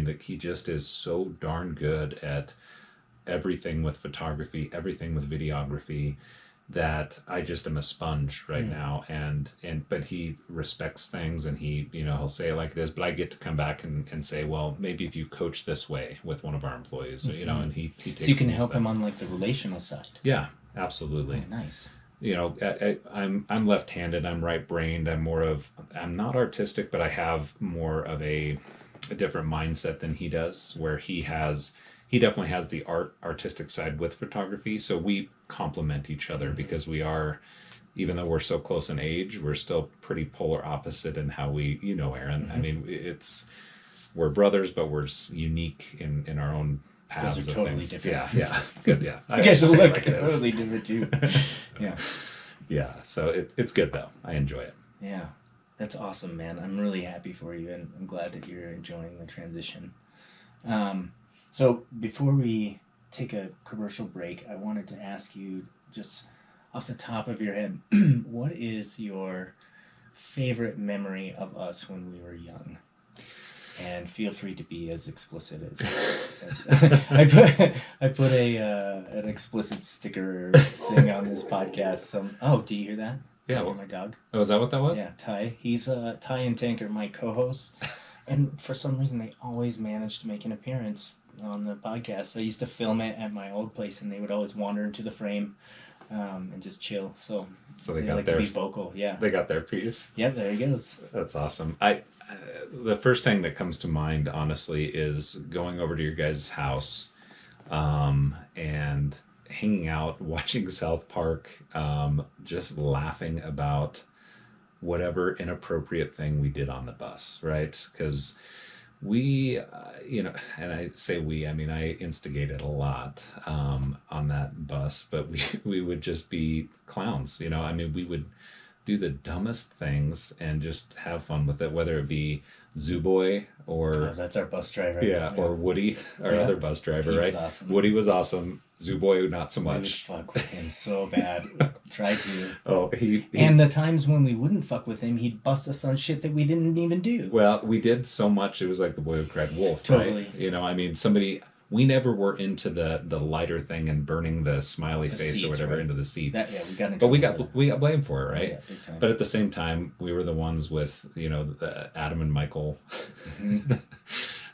that he just is so darn good at everything with photography, everything with videography, that I just am a sponge right now. But he respects things, and he'll say it like it is, but I get to come back and say, well, maybe if you coach this way with one of our employees, and he takes. So you can help him on like the relational side. Yeah, absolutely. Oh, nice. I'm left-handed, I'm right-brained, I'm not artistic, but I have more of a different mindset than he does, where he definitely has the artistic side with photography. So we complement each other because we are, even though we're so close in age, we're still pretty polar opposite in how we, Aaron, I mean, we're brothers, but we're unique in our own paths. Those are totally different. Yeah. Good. Yeah. I guess it look totally different too. Yeah. Yeah. So it's good though. I enjoy it. Yeah. That's awesome, man. I'm really happy for you, and I'm glad that you're enjoying the transition. So before we take a commercial break, I wanted to ask you, just off the top of your head, what is your favorite memory of us when we were young? And feel free to be as explicit as I put an explicit sticker thing on this podcast. Oh, do you hear that? Yeah, well, my dog. Oh, is that what that was? Yeah, Ty. He's Ty and Tank are my co-hosts, and for some reason they always manage to make an appearance on the podcast. I used to film it at my old place, and they would always wander into the frame and just chill. So they got like to be vocal. Yeah, they got their piece. Yeah, there he goes. That's awesome. The first thing that comes to mind, honestly, is going over to your guys' house, and hanging out, watching South Park, just laughing about whatever inappropriate thing we did on the bus, right? Because we, and I say we, I mean, I instigated a lot on that bus, but we would just be clowns, I mean, we would do the dumbest things and just have fun with it, whether it be Zoo Boy Oh, or that's our bus driver. yeah, or Woody, our Yeah. other bus driver, He right? was awesome. Woody was awesome. Zoo Boy, not so We would much. fuck with him so bad. Try to. Oh, he And the times when we wouldn't fuck with him, he'd bust us on shit that we didn't even do. well, we did so much. It was like the boy who cried wolf, Totally. right? You know, I mean, somebody. We never were into the lighter thing and burning the smiley The face or seats, whatever right? into the seats. That, yeah, we got in But we trouble got for we got blamed for it, right? yeah, big time. But at the same time, we were the ones with Adam and Michael.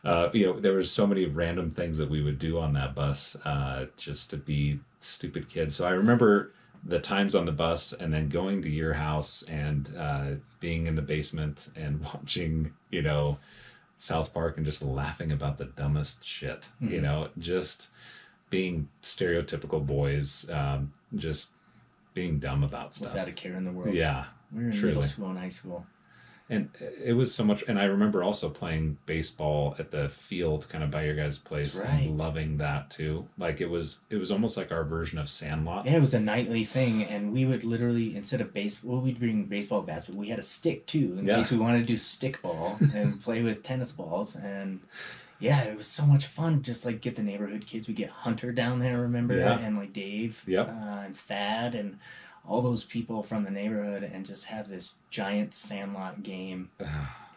There was so many random things that we would do on that bus just to be stupid kids. So I remember the times on the bus and then going to your house and being in the basement and watching, South Park and just laughing about the dumbest shit, just being stereotypical boys, just being dumb about stuff. Without a care in the world. Yeah, We were in middle school and high school. And it was so much, and I remember also playing baseball at the field kind of by your guys' place and loving that too. Like it was almost like our version of Sandlot. Yeah, it was a nightly thing, and we would literally, instead of baseball, we'd bring baseball bats, but we had a stick too, in case we wanted to do stick ball and play with tennis balls. And yeah, it was so much fun. Just like get the neighborhood kids. We get Hunter down there, remember? Yeah. And like Dave and Thad and all those people from the neighborhood, and just have this giant Sandlot game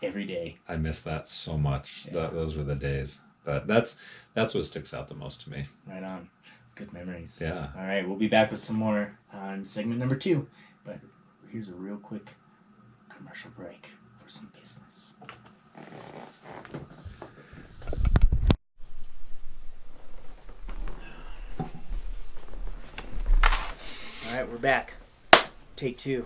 every day. I miss that so much. Yeah. Those were the days. But that's what sticks out the most to me. Right on. It's good memories. Yeah. All right, we'll be back with some more in segment number 2. But here's a real quick commercial break for some business. All right, we're back. Take 2.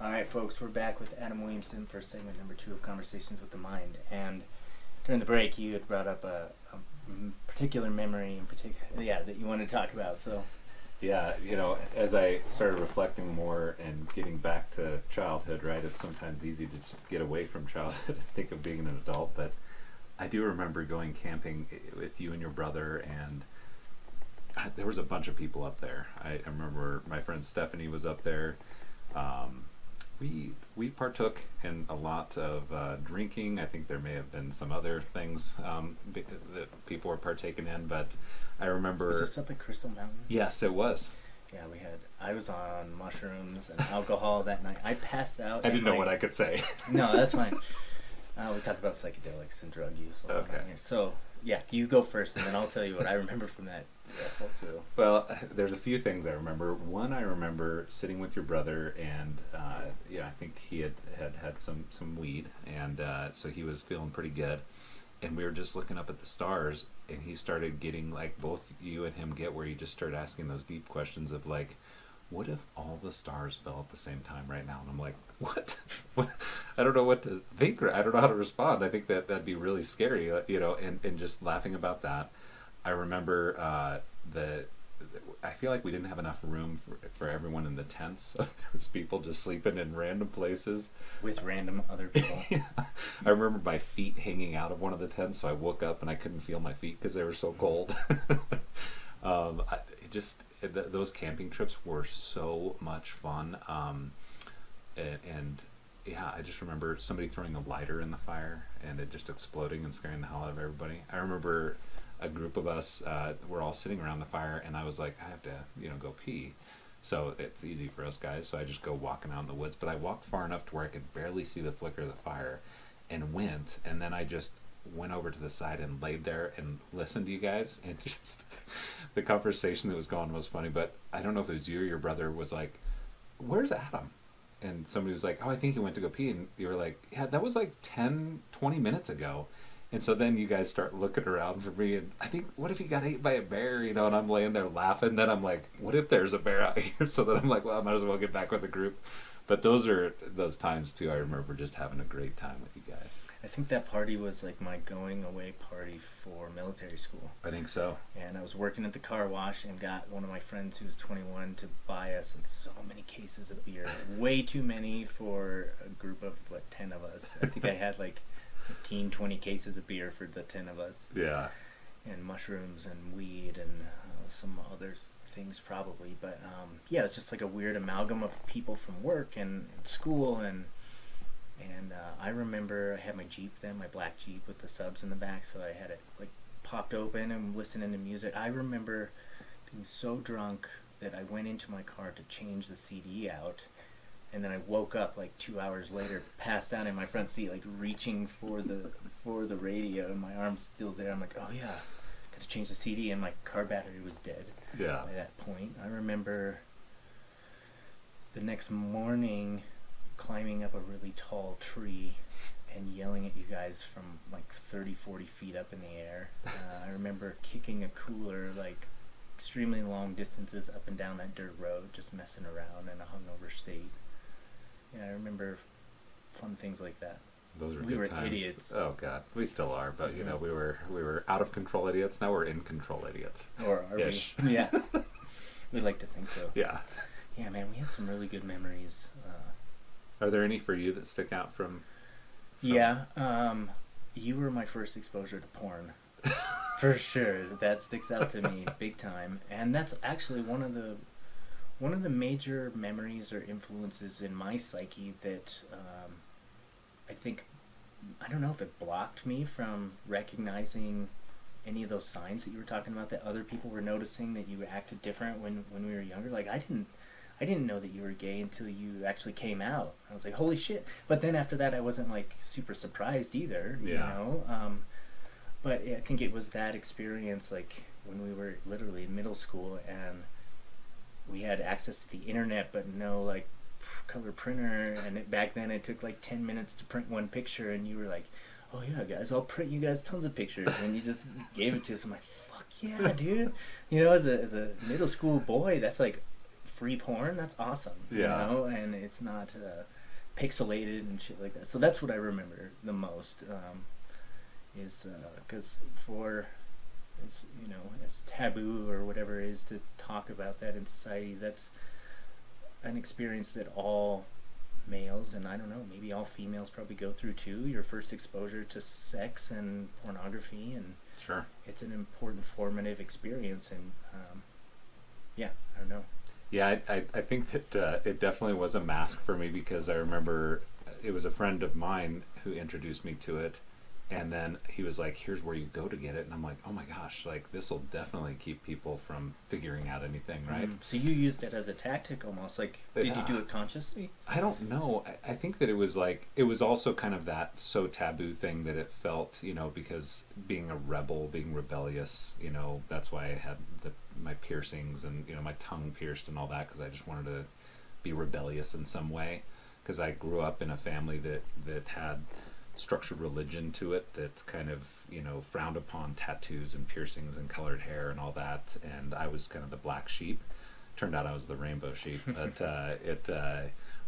All right, folks, we're back with Adam Williamson for segment number 2 of Conversations with the Mind. And during the break, you had brought up a particular memory that you wanted to talk about. So, yeah, as I started reflecting more and getting back to childhood, right? It's sometimes easy to just get away from childhood and think of being an adult, but I do remember going camping with you and your brother, and there was a bunch of people up there. I remember my friend Stephanie was up there. We partook in a lot of drinking. I think there may have been some other things that people were partaking in, but I remember... Was this up at Crystal Mountain? Yes, it was. Yeah, I was on mushrooms and alcohol that night. I passed out. I didn't know what I could say. No, that's fine. We talked about psychedelics and drug use. Okay. So, yeah, you go first, and then I'll tell you what I remember from that also. Well, there's a few things I remember. One, I remember sitting with your brother, and I think he had some weed, and so he was feeling pretty good. And we were just looking up at the stars, and he started getting, like, both you and him get where you just start asking those deep questions of, like, what if all the stars fell at the same time right now? And I'm like, what? I don't know what to think, or I don't know how to respond. I think that'd be really scary, and just laughing about that. I remember I feel like we didn't have enough room for everyone in the tents, so there was people just sleeping in random places. With random other people. Yeah. I remember my feet hanging out of one of the tents, so I woke up and I couldn't feel my feet because they were so cold. Those camping trips were so much fun. And yeah, I just remember somebody throwing a lighter in the fire and it just exploding and scaring the hell out of everybody. I remember a group of us were all sitting around the fire, and I was like, I have to, go pee. So it's easy for us guys. So I just go walking out in the woods, but I walked far enough to where I could barely see the flicker of the fire, and then I just went over to the side and laid there and listened to you guys, and just the conversation that was going was funny. But I don't know if it was you or your brother was like, "Where's Adam?" And somebody was like, "Oh, I think he went to go pee." And you were like, "Yeah, that was like 10, 20 minutes ago." And so then you guys start looking around for me, and I think, what if he got ate by a bear, and I'm laying there laughing. Then I'm like, what if there's a bear out here? So then I'm like, well, I might as well get back with the group. But those times too, I remember just having a great time with you guys. I think that party was like my going away party for military school. I think so. And I was working at the car wash and got one of my friends who was 21 to buy us like so many cases of beer. Way too many for a group of 10 of us. I think I had like 15, 20 cases of beer for the 10 of us. Yeah. And mushrooms and weed and some other things probably, but yeah, it's just like a weird amalgam of people from work and school, and I remember I had my Jeep then, my black Jeep with the subs in the back, so I had it like popped open and listening to music. I remember being so drunk that I went into my car to change the CD out, and then I woke up like 2 hours later, passed out in my front seat, like reaching for the radio, and my arm's still there. I'm like, oh yeah, gotta change the CD, and my car battery was dead. Yeah. By that point, I remember the next morning climbing up a really tall tree and yelling at you guys from like 30-40 feet up in the air. I remember kicking a cooler like extremely long distances up and down that dirt road, just messing around in a hungover state. Yeah, I remember fun things like that. Those were We good were times. idiots. Oh God, we still are, but you know, we were out of control idiots. Now we're in control idiots. Or are Ish. we? Yeah. We like to think so. Yeah. Yeah, man, we had some really good memories. Are there any for you that stick out from? Yeah, you were my first exposure to porn. For sure. That sticks out to me big time. And that's actually one of the major memories or influences in my psyche that I think, I don't know if it blocked me from recognizing any of those signs that you were talking about that other people were noticing, that you acted different when we were younger. Like I didn't know that you were gay until you actually came out. I was like, holy shit. But then after that, I wasn't like super surprised either, you know? But I think it was that experience, like when we were literally in middle school and we had access to the internet, but no like color printer. And back then it took like 10 minutes to print one picture, and you were like, oh yeah, guys, I'll print you guys tons of pictures. And you just gave it to us. I'm like, fuck yeah, dude. You know, as a middle school boy, that's like free porn. That's awesome. Yeah. You know, and it's not pixelated and shit like that. So that's what I remember the most. Is because for it's, you know, as taboo or whatever it is to talk about that in society, that's an experience that all males, and I don't know, maybe all females probably go through too. Your first exposure to sex and pornography, and Sure. it's an important formative experience. And yeah, I don't know. Yeah, I think that it definitely was a mask for me, because I remember it was a friend of mine who introduced me to it. And then he was like, here's where you go to get it. And I'm like, oh my gosh, like this will definitely keep people from figuring out anything, right? So you used it as a tactic almost. Like, did you do it consciously? I don't know. I think that it was like, it was also kind of that so taboo thing that it felt, you know, because being a rebel, being rebellious, you know, that's why I had my piercings and, you know, my tongue pierced and all that, because I just wanted to be rebellious in some way. Because I grew up in a family that had structured religion to it, that kind of, you know, frowned upon tattoos and piercings and colored hair and all that, and I was kind of the black sheep. Turned out I was the rainbow sheep. But it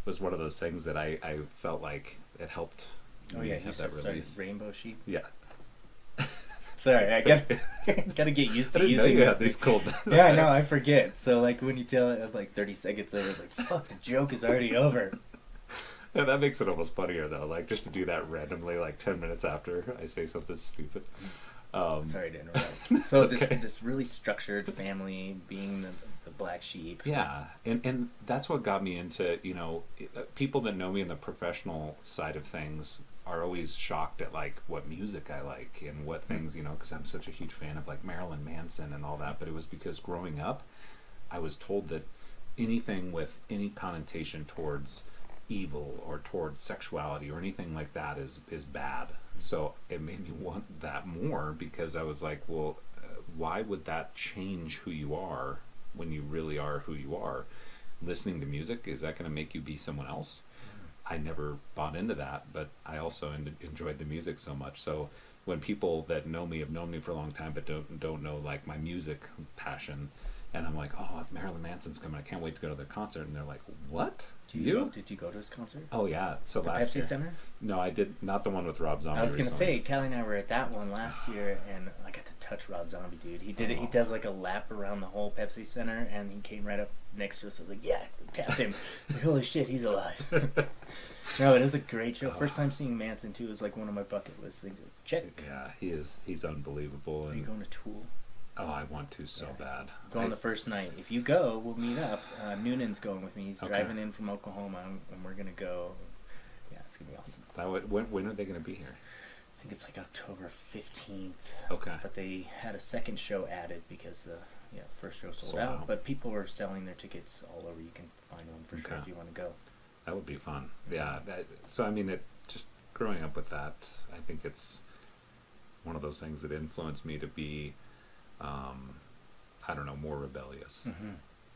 was one of those things that I felt like it helped me have that release. Sorry, rainbow sheep. Yeah. Sorry, I gotta get used to I didn't know using you this had these thing. cold. Yeah, no, I forget. So like when you tell it like 30 seconds later, like fuck, the joke is already over. Yeah, that makes it almost funnier though, like just to do that randomly like 10 minutes after I say something stupid. Sorry to interrupt. So okay. this really structured family, being the black sheep. Yeah, and that's what got me into, you know, people that know me in the professional side of things are always shocked at like what music I like and what things, you know, because I'm such a huge fan of like Marilyn Manson and all that. But it was because growing up, I was told that anything with any connotation towards evil or towards sexuality or anything like that is bad. So it made me want that more, because I was like, well, why would that change who you are when you really are who you are? Listening to music, is that going to make you be someone else? I never bought into that, but I also enjoyed the music so much. So when people that know me have known me for a long time but don't know like my music passion, and I'm like, oh, if Marilyn Manson's coming, I can't wait to go to their concert, and they're like, what? Did you go to his concert? Oh yeah, so The last Pepsi year. Center? No, I did not, the one with Rob Zombie. I was gonna recently. say, Callie and I were at that one last year, and I got to touch Rob Zombie, dude. He did it. He does like a lap around the whole Pepsi Center, and he came right up next to us. I was like, yeah, tapped him. Like, holy shit, he's alive. No, it is a great show. First time seeing Manson too is like one of my bucket list things. Check. Yeah, he's unbelievable. Are you And going to Tool? Oh, I want to so bad. Go on the first night. If you go, we'll meet up. Noonan's going with me. He's Okay. driving in from Oklahoma, and we're gonna go. Yeah, it's gonna be awesome. When are they going to be here? I think it's like October 15th. Okay. But they had a second show added because the first show sold Sold out. out. But people were selling their tickets all over. You can find one for sure Okay. if you want to go. That would be fun. Yeah. So I mean, just growing up with that, I think it's one of those things that influenced me to be, I don't know, more rebellious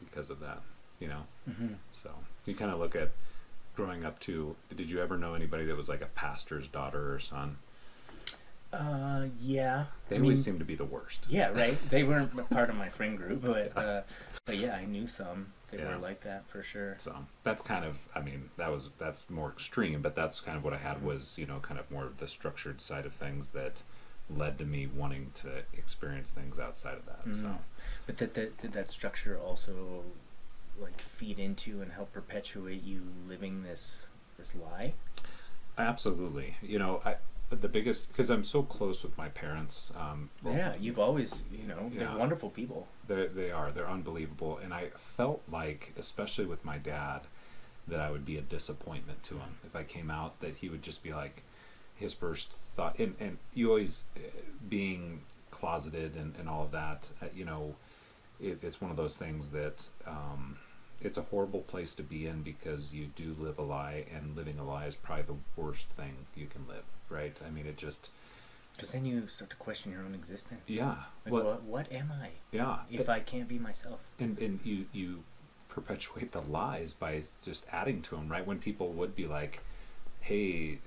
because of that. You know. Mm-hmm. So you kind of look at growing up too. Did you ever know anybody that was like a pastor's daughter or son? Yeah. They always seem to be the worst. Yeah, right. They weren't a part of my friend group, but yeah, I knew some that Yeah. were like that for sure. So that's kind of, I mean, that's more extreme, but that's kind of what I had was, you know, kind of more of the structured side of things that led to me wanting to experience things outside of that. So, But did that structure also like feed into and help perpetuate you living this lie? absolutely, you know, the biggest, because I'm so close with my parents. Yeah, you've always, they're Yeah. wonderful people. They're unbelievable, and I felt like, especially with my dad, that I would be a disappointment to him if I came out. That he would just be like, his first thought, and you always being closeted and all of that. It's one of those things that it's a horrible place to be in because you do live a lie, and living a lie is probably the worst thing you can live. Right? I mean, it just. Because then you start to question your own existence. Yeah. Like, what am I? Yeah. If I can't be myself. And you perpetuate the lies by just adding to them, right? When people would be like, hey,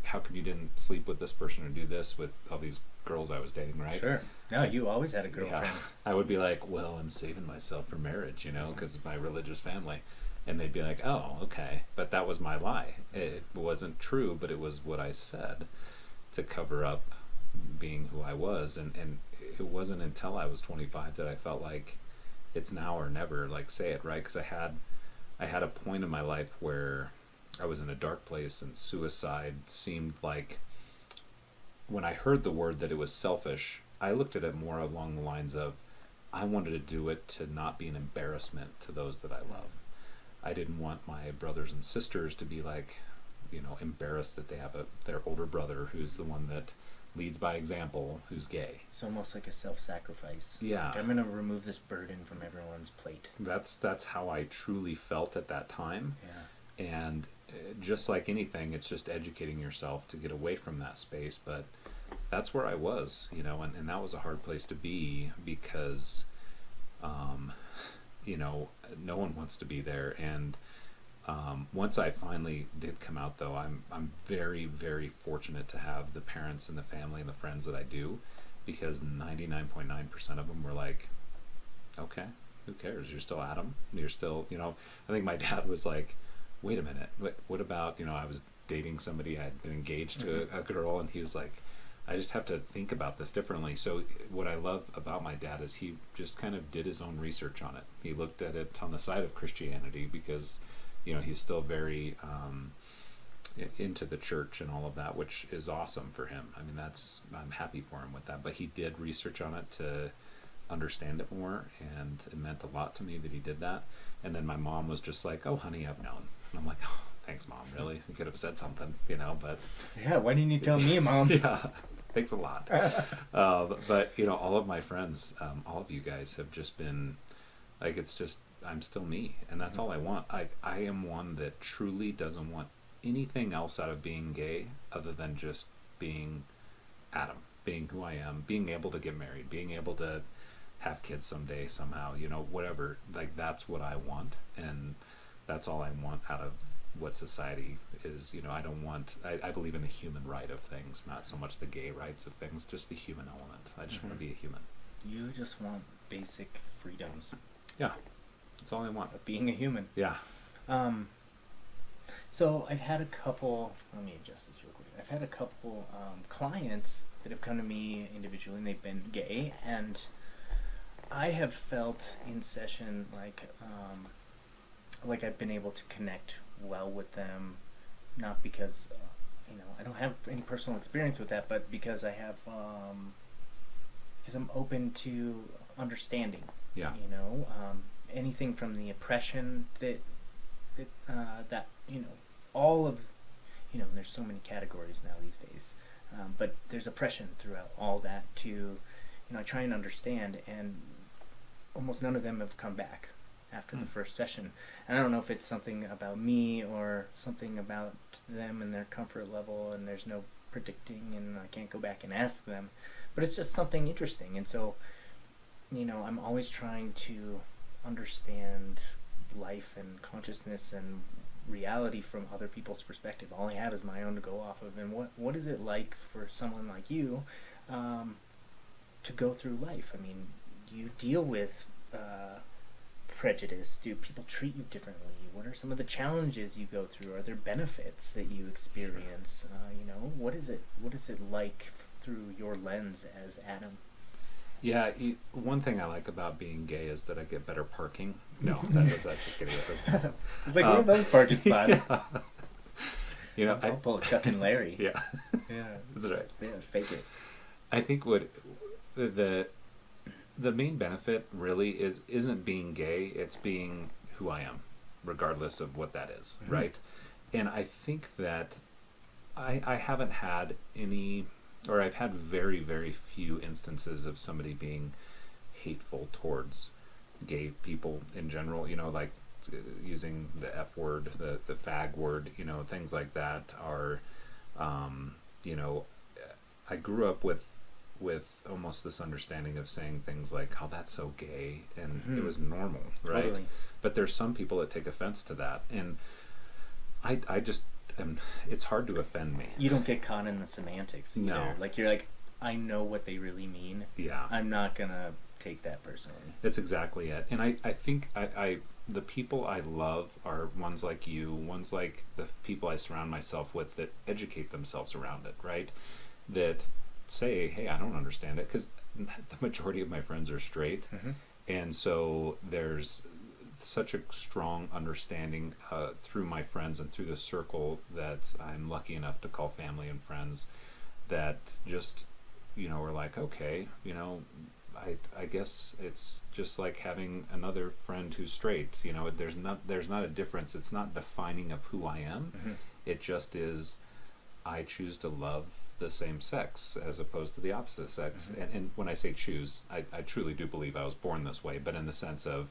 how come you didn't sleep with this person or do this with all these girls I was dating, right? Sure. No, you always had a girlfriend. Yeah. I would be like, well, I'm saving myself for marriage, because of my religious family. And they'd be like, oh, okay. But that was my lie. It wasn't true, but it was what I said to cover up being who I was. And it wasn't until I was 25 that I felt like it's now or never, like, say it, right? Because I had a point in my life where I was in a dark place, and suicide seemed like, when I heard the word that it was selfish, I looked at it more along the lines of, I wanted to do it to not be an embarrassment to those that I love. I didn't want my brothers and sisters to be like, embarrassed that they have their older brother who's the one that leads by example, who's gay. It's almost like a self-sacrifice. Yeah. Like, I'm going to remove this burden from everyone's plate. That's how I truly felt at that time. Yeah. And just like anything, it's just educating yourself to get away from that space. But that's where I was, and that was a hard place to be because, no one wants to be there. And once I finally did come out, though, I'm very, very fortunate to have the parents and the family and the friends that I do, because 99.9% of them were like, okay, who cares? You're still Adam. You're still, I think my dad was like, wait a minute, what about, I was dating somebody, I had been engaged to a girl, and he was like, I just have to think about this differently. So what I love about my dad is he just kind of did his own research on it. He looked at it on the side of Christianity because, he's still very into the church and all of that, which is awesome for him. I mean, I'm happy for him with that. But he did research on it to understand it more, and it meant a lot to me that he did that. And then my mom was just like, oh, honey, I've known. And I'm like, oh, thanks, Mom, really? You could have said something, but... Yeah, why didn't you tell me, Mom? Yeah, thanks a lot. But, all of my friends, all of you guys have just been, like, it's just, I'm still me, and that's all I want. I am one that truly doesn't want anything else out of being gay other than just being Adam, being who I am, being able to get married, being able to have kids someday somehow, whatever. Like, that's what I want, and that's all I want out of what society is. I don't want, I believe in the human right of things, not so much the gay rights of things, just the human element. I just want to be a human. You just want basic freedoms. Yeah, that's all I want. Of being a human. Yeah. So I've had a couple, let me adjust this real quick. I've had a couple clients that have come to me individually, and they've been gay, and I have felt in session like I've been able to connect well with them, not because I don't have any personal experience with that, but because I have because I'm open to understanding. Yeah. You know, anything from the oppression that all of, there's so many categories now these days, but there's oppression throughout all that. To, I try and understand, and almost none of them have come back after the first session. And I don't know if it's something about me or something about them and their comfort level, and there's no predicting, and I can't go back and ask them, but it's just something interesting. And so, I'm always trying to understand life and consciousness and reality from other people's perspective. All I have is my own to go off of. And what is it like for someone like you to go through life? I mean, you deal with prejudice. Do people treat you differently? What are some of the challenges you go through? Are there benefits that you experience? What is it like through your lens as Adam? Yeah, one thing I like about being gay is that I get better parking. No, that just kidding. It's like, where are those parking spots? Yeah. I'll pull a Chuck and Larry. Yeah. Yeah. That's right. Yeah, fake it. I think what the main benefit really isn't being gay, it's being who I am, regardless of what that is, right? And I think that I haven't had any, or I've had very, very few instances of somebody being hateful towards gay people in general, like using the F word, the fag word, things like that are, I grew up with almost this understanding of saying things like, oh, that's so gay, and it was normal, right? Totally. But there's some people that take offense to that, and I just it's hard to offend me. You don't get caught in the semantics either. No. Like, you're like, I know what they really mean. Yeah. I'm not gonna take that personally. That's exactly it. And I think the people I love are ones like you, ones like the people I surround myself with that educate themselves around it, right? That say, hey, I don't understand it, because the majority of my friends are straight. And so there's such a strong understanding through my friends and through the circle that I'm lucky enough to call family and friends that just, are like, okay, I guess it's just like having another friend who's straight. There's not a difference. It's not defining of who I am. It just is, I choose to love the same sex as opposed to the opposite sex. And when I say choose, I truly do believe I was born this way, but in the sense of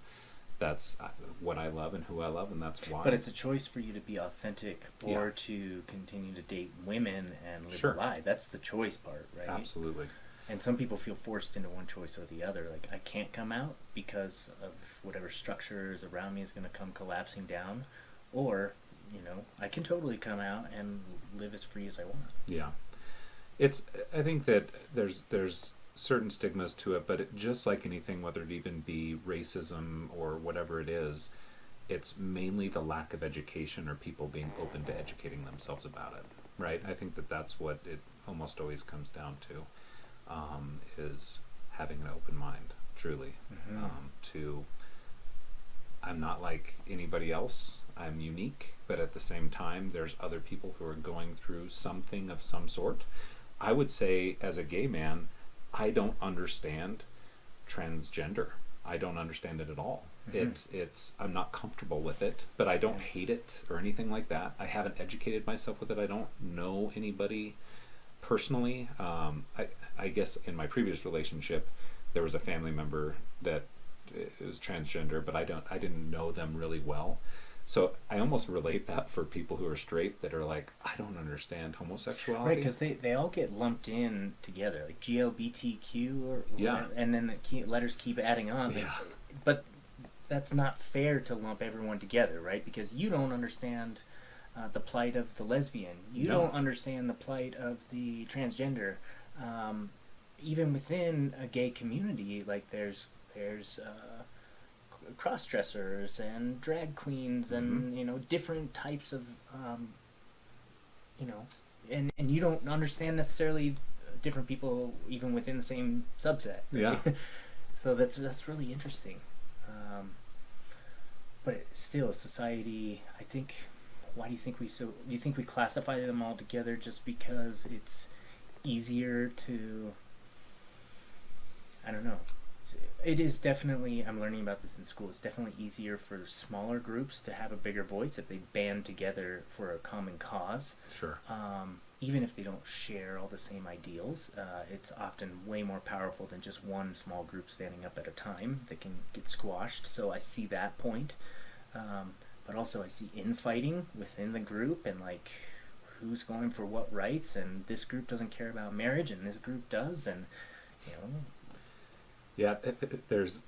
that's what I love and who I love, and that's why. But it's a choice for you to be authentic or Yeah. to continue to date women and live Sure. a lie. That's the choice part, right? Absolutely. And some people feel forced into one choice or the other. Like, I can't come out because of whatever structures around me is going to come collapsing down. Or, I can totally come out and live as free as I want. Yeah. I think that there's certain stigmas to it, but just like anything, whether it even be racism or whatever it is, it's mainly the lack of education or people being open to educating themselves about it, right? I think that that's what it almost always comes down to, is having an open mind, truly. I'm not like anybody else. I'm unique, but at the same time, there's other people who are going through something of some sort. I would say, as a gay man, I don't understand transgender. I don't understand it at all. I'm not comfortable with it, but I don't hate it or anything like that. I haven't educated myself with it. I don't know anybody personally. I guess in my previous relationship, there was a family member that is transgender, but I didn't know them really well. So I almost relate that for people who are straight that are like, I don't understand homosexuality. Right, because they all get lumped in together, like GLBTQ or Yeah. and then the letters keep adding on. Yeah. But that's not fair to lump everyone together, right? Because you don't understand the plight of the lesbian. You No. don't understand the plight of the transgender. Even within a gay community, like there's cross-dressers and drag queens and different types of and you don't understand necessarily different people even within the same subset, right? Yeah. So that's really interesting. But still, society, I think, why do you think we classify them all together just because it's easier to I don't know. It is definitely, I'm learning about this in school, it's definitely easier for smaller groups to have a bigger voice if they band together for a common cause. Sure. Even if they don't share all the same ideals, it's often way more powerful than just one small group standing up at a time that can get squashed. So I see that point. But also I see infighting within the group, and like who's going for what rights, and this group doesn't care about marriage and this group does, and you know. Yeah, there's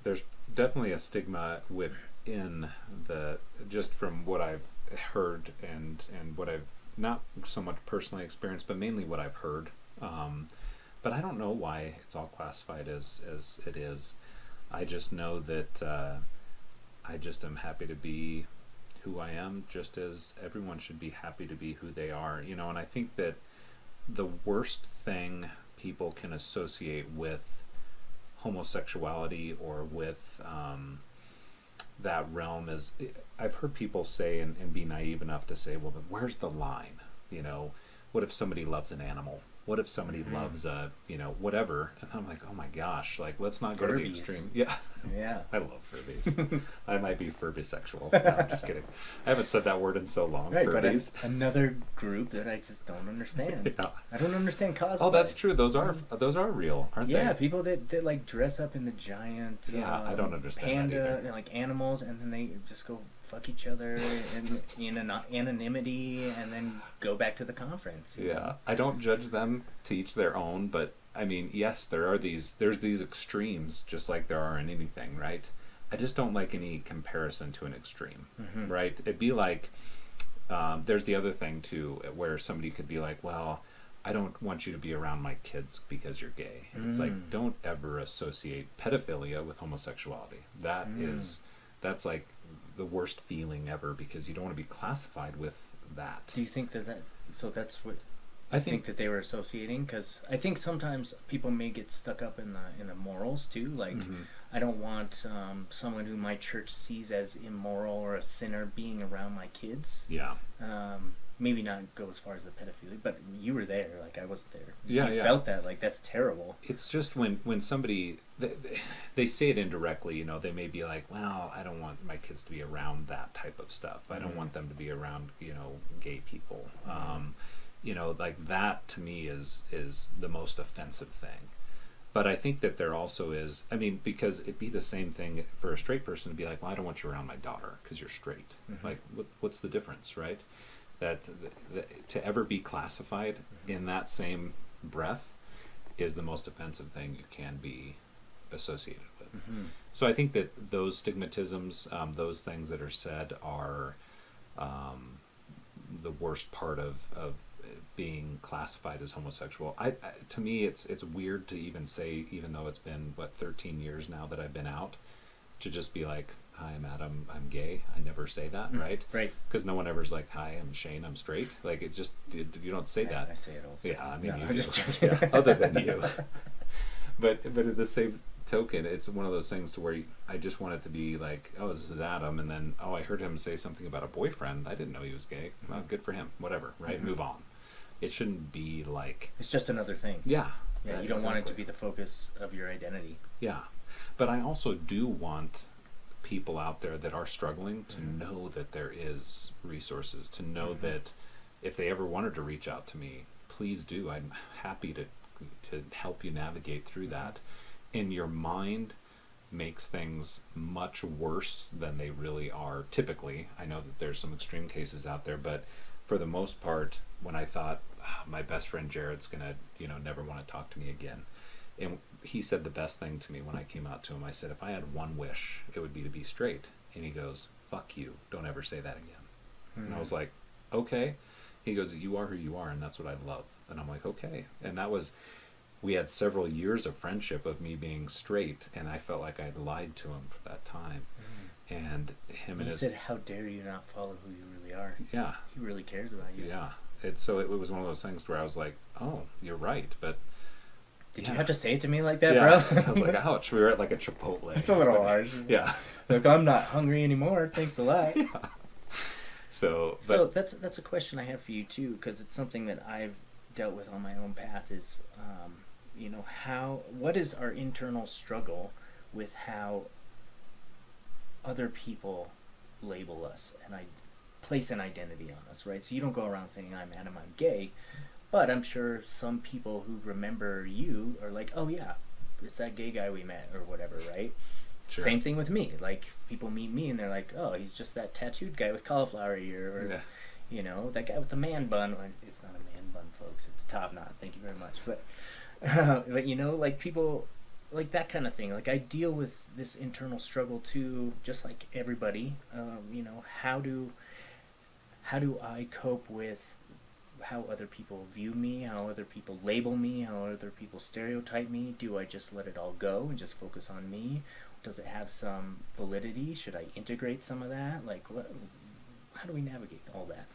definitely a stigma within just from what I've heard and what I've not so much personally experienced, but mainly what I've heard. But I don't know why it's all classified as it is. I just know that I just am happy to be who I am, just as everyone should be happy to be who they are. And I think that the worst thing people can associate with homosexuality or with that realm is, I've heard people say and be naive enough to say, well, then where's the line? What if somebody loves an animal? What if somebody loves whatever? And I'm like, oh my gosh, like let's not go to the extreme. Yeah. I love Furbies. I might be Furbisexual. No, I'm just kidding. I haven't said that word in so long. Right, Furbies. but another group that I just don't understand. Yeah. I don't understand cosplay. Oh, that's true. Those are real, aren't they? Yeah, people that like dress up in the giant I don't understand panda and like animals, and then they just go fuck each other in anonymity, and then go back to the conference. Yeah, I don't judge them, to each their own, but I mean, yes, there's these extremes, just like there are in anything, right? I just don't like any comparison to an extreme, right? It'd be like, there's the other thing too, where somebody could be like, well, I don't want you to be around my kids because you're gay. And it's like, don't ever associate pedophilia with homosexuality. That's like the worst feeling ever, because you don't want to be classified with that. Do you think so that's what I think that they were associating? Because I think sometimes people may get stuck up in the morals too. Like, I don't want someone who my church sees as immoral or a sinner being around my kids. Yeah. Maybe not go as far as the pedophilia, but you were there. Like, I wasn't there. Yeah, you felt that. Like, that's terrible. It's just when somebody they say it indirectly. They may be like, well, I don't want my kids to be around that type of stuff. I don't want them to be around gay people. Like that to me is the most offensive thing. But I think that there also is, because it'd be the same thing for a straight person to be like, well, I don't want you around my daughter because you're straight. Like, what's the difference, right? That to ever be classified in that same breath is the most offensive thing you can be associated with. So I think that those stigmatisms, those things that are said are the worst part of being classified as homosexual. To me, it's weird to even say, even though it's been 13 years now that I've been out, to just be like, hi, I'm Adam, I'm gay. I never say that, right? Right. Because no one ever's like, hi, I'm Shane, I'm straight. Like, it just, you don't say that. I say it all the time. Yeah, I mean, No, you I'm do. just Yeah, other than you. But at the same token, it's one of those things to where I just want it to be like, oh, this is Adam, and then, oh, I heard him say something about a boyfriend. I didn't know he was gay. Well, good for him. Whatever, right? Move on. It shouldn't be like... It's just another thing. Yeah. Yeah, you don't want it to be the focus of your identity. Yeah. But I also do want people out there that are struggling to know that there is resources, to know that if they ever wanted to reach out to me, please do. I'm happy to help you navigate through that. In your mind makes things much worse than they really are typically. I know that there's some extreme cases out there, but for the most part, when I thought, my best friend Jared's gonna, never want to talk to me again, and he said the best thing to me when I came out to him. I said, if I had one wish, it would be to be straight. And he goes, fuck you, don't ever say that again. And I was like, okay. He goes, you are who you are, and that's what I love. And I'm like, okay. And that was, we had several years of friendship of me being straight, and I felt like I'd lied to him for that time. And him and his... He said, how dare you not follow who you really are. Yeah. He really cares about you. Yeah. So it was one of those things where I was like, oh, you're right, but... Did you have to say it to me like that, bro? I was like, ouch. We were at like a Chipotle. It's a little harsh. Yeah. Look, I'm not hungry anymore. Thanks a lot. Yeah. So that's a question I have for you too, because it's something that I've dealt with on my own path. Is what is our internal struggle with how other people label us and I place an identity on us, right? So you don't go around saying I'm Adam, I'm gay, but I'm sure some people who remember you are like, oh yeah, it's that gay guy we met or whatever, right? Sure. Same thing with me. Like, people meet me and they're like, oh, he's just that tattooed guy with cauliflower ear, or that guy with the man bun. It's not a man bun, folks. It's a top knot. Thank you very much. But like, people, like that kind of thing. Like, I deal with this internal struggle too, just like everybody. How do I cope with how other people view me, how other people label me, how other people stereotype me? Do I just let it all go and just focus on me? Does it have some validity? Should I integrate some of that? Like, how do we navigate all that?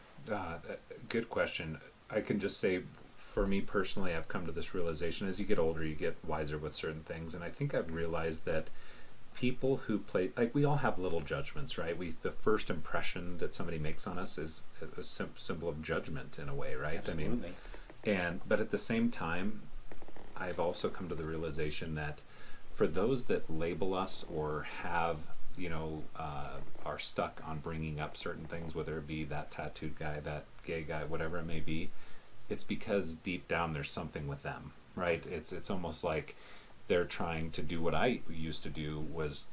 Good question. I can just say, for me personally, I've come to this realization: as you get older, you get wiser with certain things, and I think I've realized that people who play, like, we all have little judgments, right? The first impression that somebody makes on us is a symbol of judgment in a way, right? Absolutely. But at the same time, I've also come to the realization that for those that label us or have, are stuck on bringing up certain things, whether it be that tattooed guy, that gay guy, whatever it may be, it's because deep down there's something with them, right? It's almost like they're trying to do what I used to do, was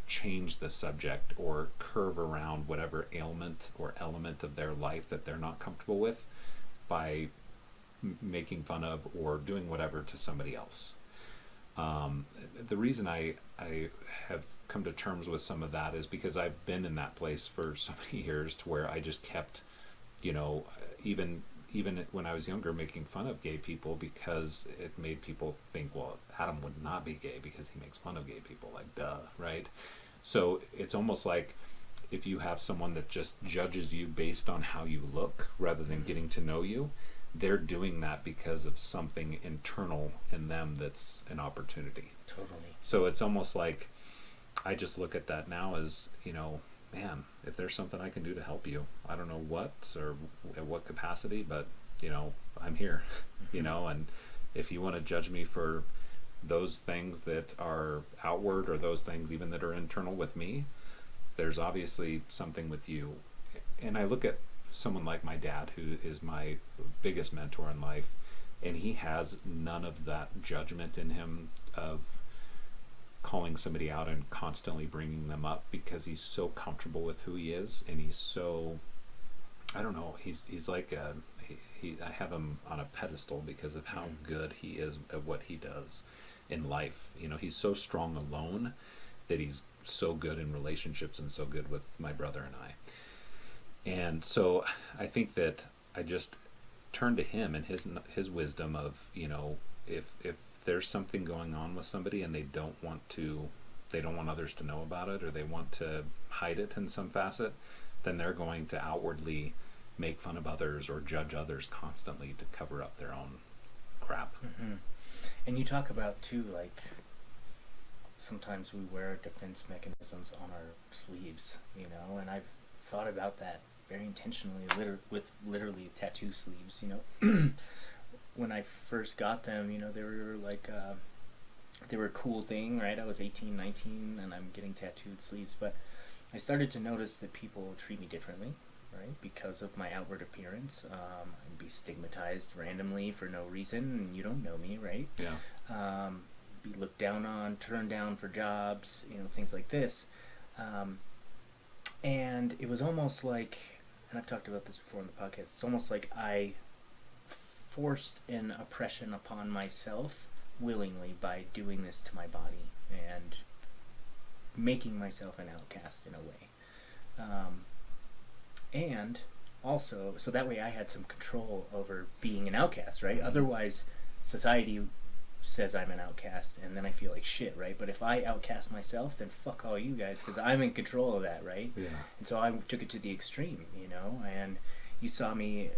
change the subject or curve around whatever ailment or element of their life that they're not comfortable with by making fun of or doing whatever to somebody else. The reason I have come to terms with some of that is because I've been in that place for so many years, to where I just kept, even when I was younger, making fun of gay people, because it made people think, well, Adam would not be gay because he makes fun of gay people, like, duh, right? So it's almost like, if you have someone that just judges you based on how you look rather than getting to know you, they're doing that because of something internal in them that's an opportunity. Totally. So it's almost like, I just look at that now as, man, if there's something I can do to help you, I don't know what or at what capacity, but I'm here. And if you want to judge me for those things that are outward, or those things even that are internal with me, there's obviously something with you. And I look at someone like my dad, who is my biggest mentor in life, and he has none of that judgment in him of calling somebody out and constantly bringing them up, because he's so comfortable with who he is, and he's so, I don't know, he's like I have him on a pedestal because of how good he is at what he does in life. He's so strong alone that he's so good in relationships and so good with my brother and I. And so I think that I just turn to him and his wisdom of, if there's something going on with somebody and they don't want others to know about it, or they want to hide it in some facet, then they're going to outwardly make fun of others or judge others constantly to cover up their own crap. Mm-hmm. And you talk about too, like, sometimes we wear defense mechanisms on our sleeves, and I've thought about that very intentionally, with literally tattoo sleeves. When I first got them, they were like, they were a cool thing, right? I was 18, 19, and I'm getting tattooed sleeves, but I started to notice that people treat me differently, right? Because of my outward appearance. I'd be stigmatized randomly for no reason, and you don't know me, right? Yeah. Be looked down on, turned down for jobs, things like this. And it was almost like, and I've talked about this before in the podcast, it's almost like I forced an oppression upon myself willingly by doing this to my body and making myself an outcast in a way. And also, so that way I had some control over being an outcast, right? Mm-hmm. Otherwise, society says I'm an outcast, and then I feel like shit, right? But if I outcast myself, then fuck all you guys, because I'm in control of that, right? Yeah. And so I took it to the extreme, and you saw me,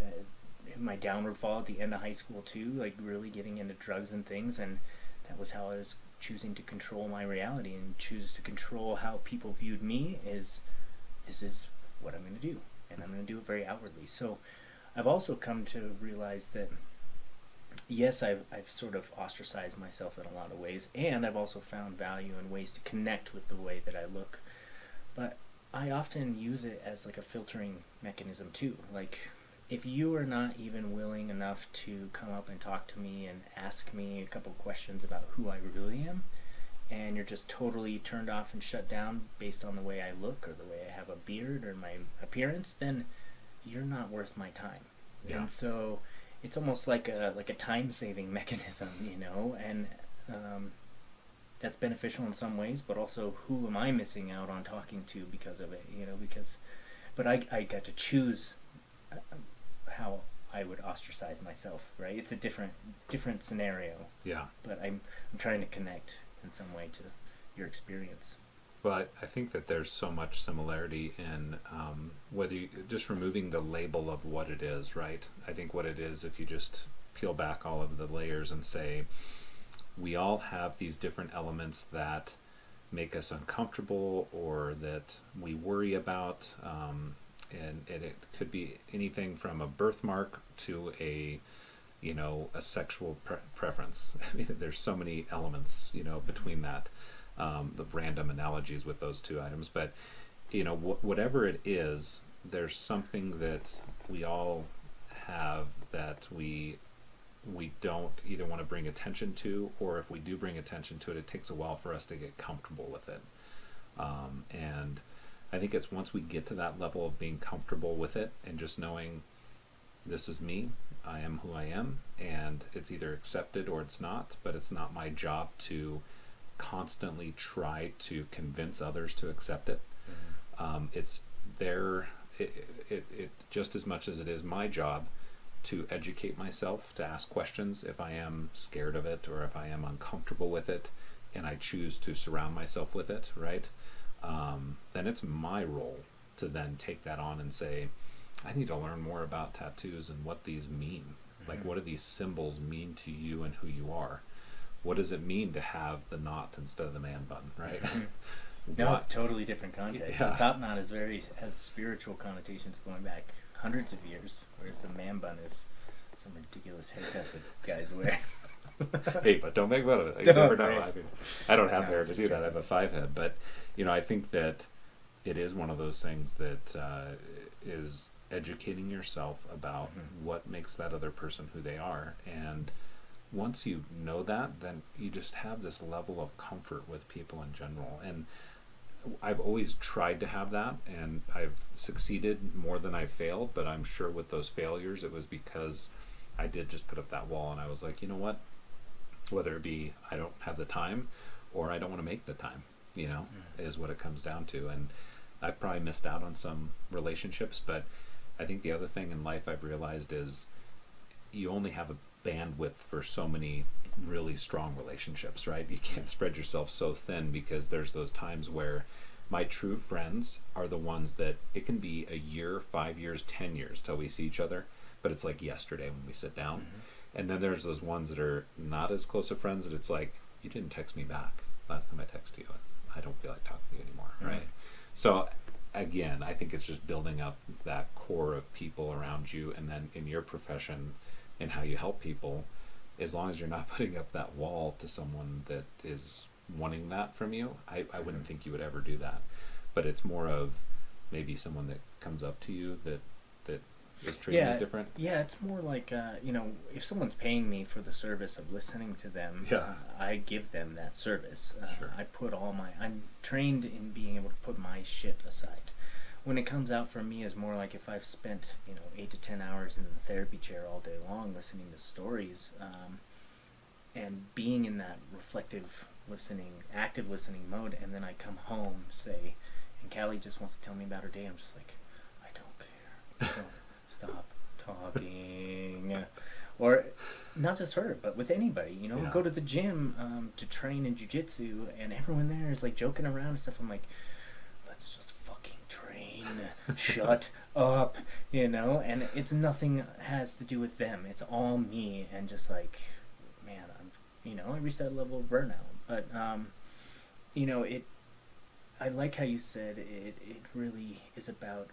my downward fall at the end of high school too, like really getting into drugs and things, and that was how I was choosing to control my reality and choose to control how people viewed me. This is what I'm going to do, and I'm going to do it very outwardly. So I've also come to realize that yes, I've sort of ostracized myself in a lot of ways, and I've also found value in ways to connect with the way that I look. But I often use it as like a filtering mechanism too. Like, if you are not even willing enough to come up and talk to me and ask me a couple questions about who I really am, and you're just totally turned off and shut down based on the way I look or the way I have a beard or my appearance, then you're not worth my time. Yeah. And so it's almost like a time saving mechanism, and that's beneficial in some ways, but also who am I missing out on talking to because of it, but I got to choose how I would ostracize myself, right? It's a different scenario, Yeah. but I'm trying to connect in some way to your experience. Well, I think that there's so much similarity in whether you just removing the label of what it is, right? I think what it is, if you just peel back all of the layers and say, we all have these different elements that make us uncomfortable or that we worry about, and it could be anything from a birthmark to a sexual preference. I mean, there's so many elements, between that. The random analogies with those two items, but whatever it is, there's something that we all have that we don't either want to bring attention to, or if we do bring attention to it, it takes a while for us to get comfortable with it. And I think it's once we get to that level of being comfortable with it and just knowing this is me, I am who I am, and it's either accepted or it's not, but it's not my job to constantly try to convince others to accept it. It's it just as much as it is my job to educate myself, to ask questions if I am scared of it or if I am uncomfortable with it and I choose to surround myself with it, right? Then it's my role to then take that on and say, I need to learn more about tattoos and what these mean. Like, what do these symbols mean to you and who you are? What does it mean to have the knot instead of the man bun, right? No, totally different context. Yeah. The top knot has spiritual connotations going back hundreds of years, whereas the man bun is some ridiculous haircut that guys wear. Hey, but don't make fun of it. You never know. I mean, I don't have hair to do that. I have a 5 head, but I think that it is one of those things that is educating yourself about what makes that other person who they are, and once you know that, then you just have this level of comfort with people in general. And I've always tried to have that, and I've succeeded more than I've failed, but I'm sure with those failures it was because I did just put up that wall and I was like, you know what, whether it be I don't have the time or I don't want to make the time, is what it comes down to. And I've probably missed out on some relationships, but I think the other thing in life I've realized is you only have a bandwidth for so many really strong relationships, right? You can't spread yourself so thin, because there's those times where my true friends are the ones that it can be a year, 5 years, 10 years till we see each other, but it's like yesterday when we sit down. And then there's those ones that are not as close of friends that it's like, you didn't text me back last time I texted you. I don't feel like talking to you anymore, right? So again, I think it's just building up that core of people around you, and then in your profession and how you help people, as long as you're not putting up that wall to someone that is wanting that from you, I wouldn't think you would ever do that. But it's more of maybe someone that comes up to you that is treating you different. Yeah, it's more like, if someone's paying me for the service of listening to them, I give them that service. Sure. I'm trained in being able to put my shit aside. When it comes out for me is more like if I've spent 8 to 10 hours in the therapy chair all day long listening to stories, and being in that reflective listening, active listening mode, and then I come home, say, and Callie just wants to tell me about her day, I'm just like, I don't care. Don't stop talking. Or not just her, but with anybody, go to the gym to train in jiu-jitsu, and everyone there is like joking around and stuff. I'm like, let's just fucking train. Shut up, and it's nothing has to do with them. It's all me, and just like, man, I reached that level of burnout. But I like how you said it really is about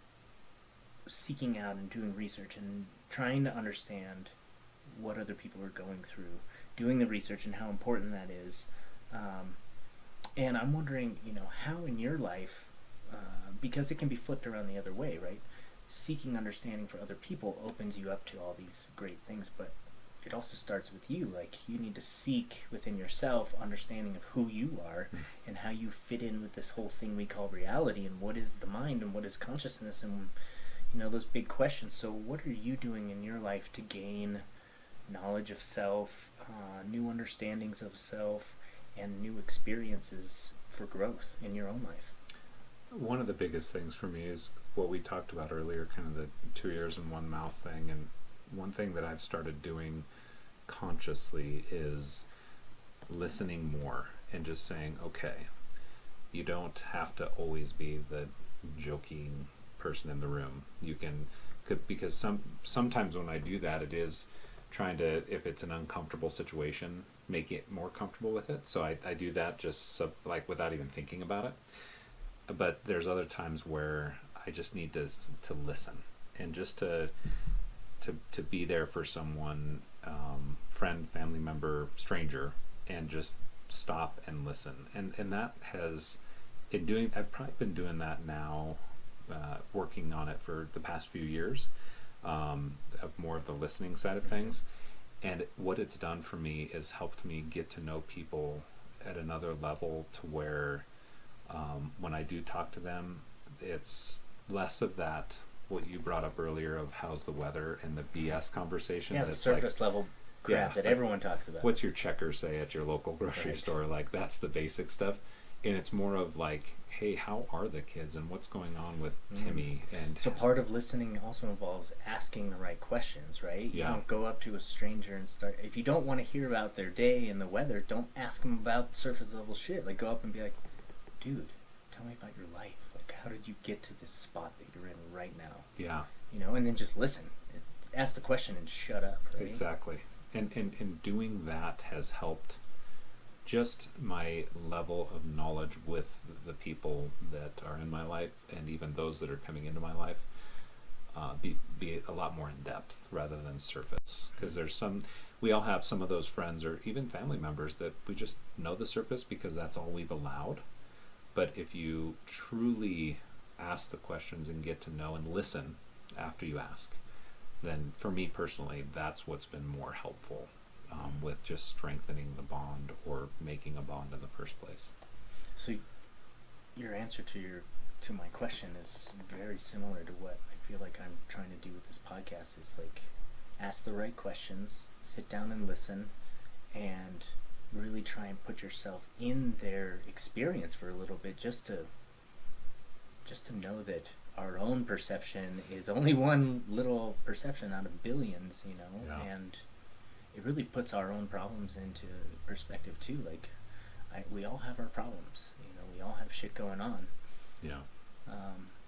seeking out and doing research and trying to understand what other people are going through, doing the research and how important that is. And I'm wondering, how in your life, because it can be flipped around the other way, right? Seeking understanding for other people opens you up to all these great things, but it also starts with you. Like, you need to seek within yourself understanding of who you are and how you fit in with this whole thing we call reality, and what is the mind and what is consciousness, and those big questions. So what are you doing in your life to gain knowledge of self, new understandings of self, and new experiences for growth in your own life? One of the biggest things for me is what we talked about earlier, kind of the 2 ears and one mouth thing. And one thing that I've started doing consciously is listening more and just saying, okay, you don't have to always be the joking person in the room. You can, because sometimes when I do that, it is trying to, if it's an uncomfortable situation, make it more comfortable with it. So I do that just like without even thinking about it. But there's other times where I just need to listen and just to be there for someone, friend, family member, stranger, and just stop and listen. And that has, I've probably been doing that now, working on it for the past few years, of more of the listening side of things. And what it's done for me is helped me get to know people at another level, to where when I do talk to them, it's less of that, what you brought up earlier of how's the weather, and the BS conversation. Yeah, the surface level crap that everyone talks about. What's your checker say at your local grocery store? Like, that's the basic stuff. And it's more of like, hey, how are the kids and what's going on with Timmy? And so part of listening also involves asking the right questions, right? Yeah. You don't go up to a stranger and start, if you don't want to hear about their day and the weather, don't ask them about surface level shit. Like, go up and be like, dude, tell me about your life. Like, how did you get to this spot that you're in right now? yeah, And then just listen. Ask the question and shut up, right? exactly. And doing that has helped just my level of knowledge with the people that are in my life, and even those that are coming into my life, be a lot more in depth rather than surface. Because we all have some of those friends or even family members that we just know the surface because that's all we've allowed. But if you truly ask the questions and get to know and listen after you ask, then for me personally, that's what's been more helpful, with just strengthening the bond or making a bond in the first place. So your answer to my question is very similar to what I feel like I'm trying to do with this podcast. Is like, ask the right questions, sit down and listen, and really try and put yourself in their experience for a little bit, just to know that our own perception is only one little perception out of billions, Yeah. and it really puts our own problems into perspective too. Like, we all have our problems, we all have shit going on. Yeah.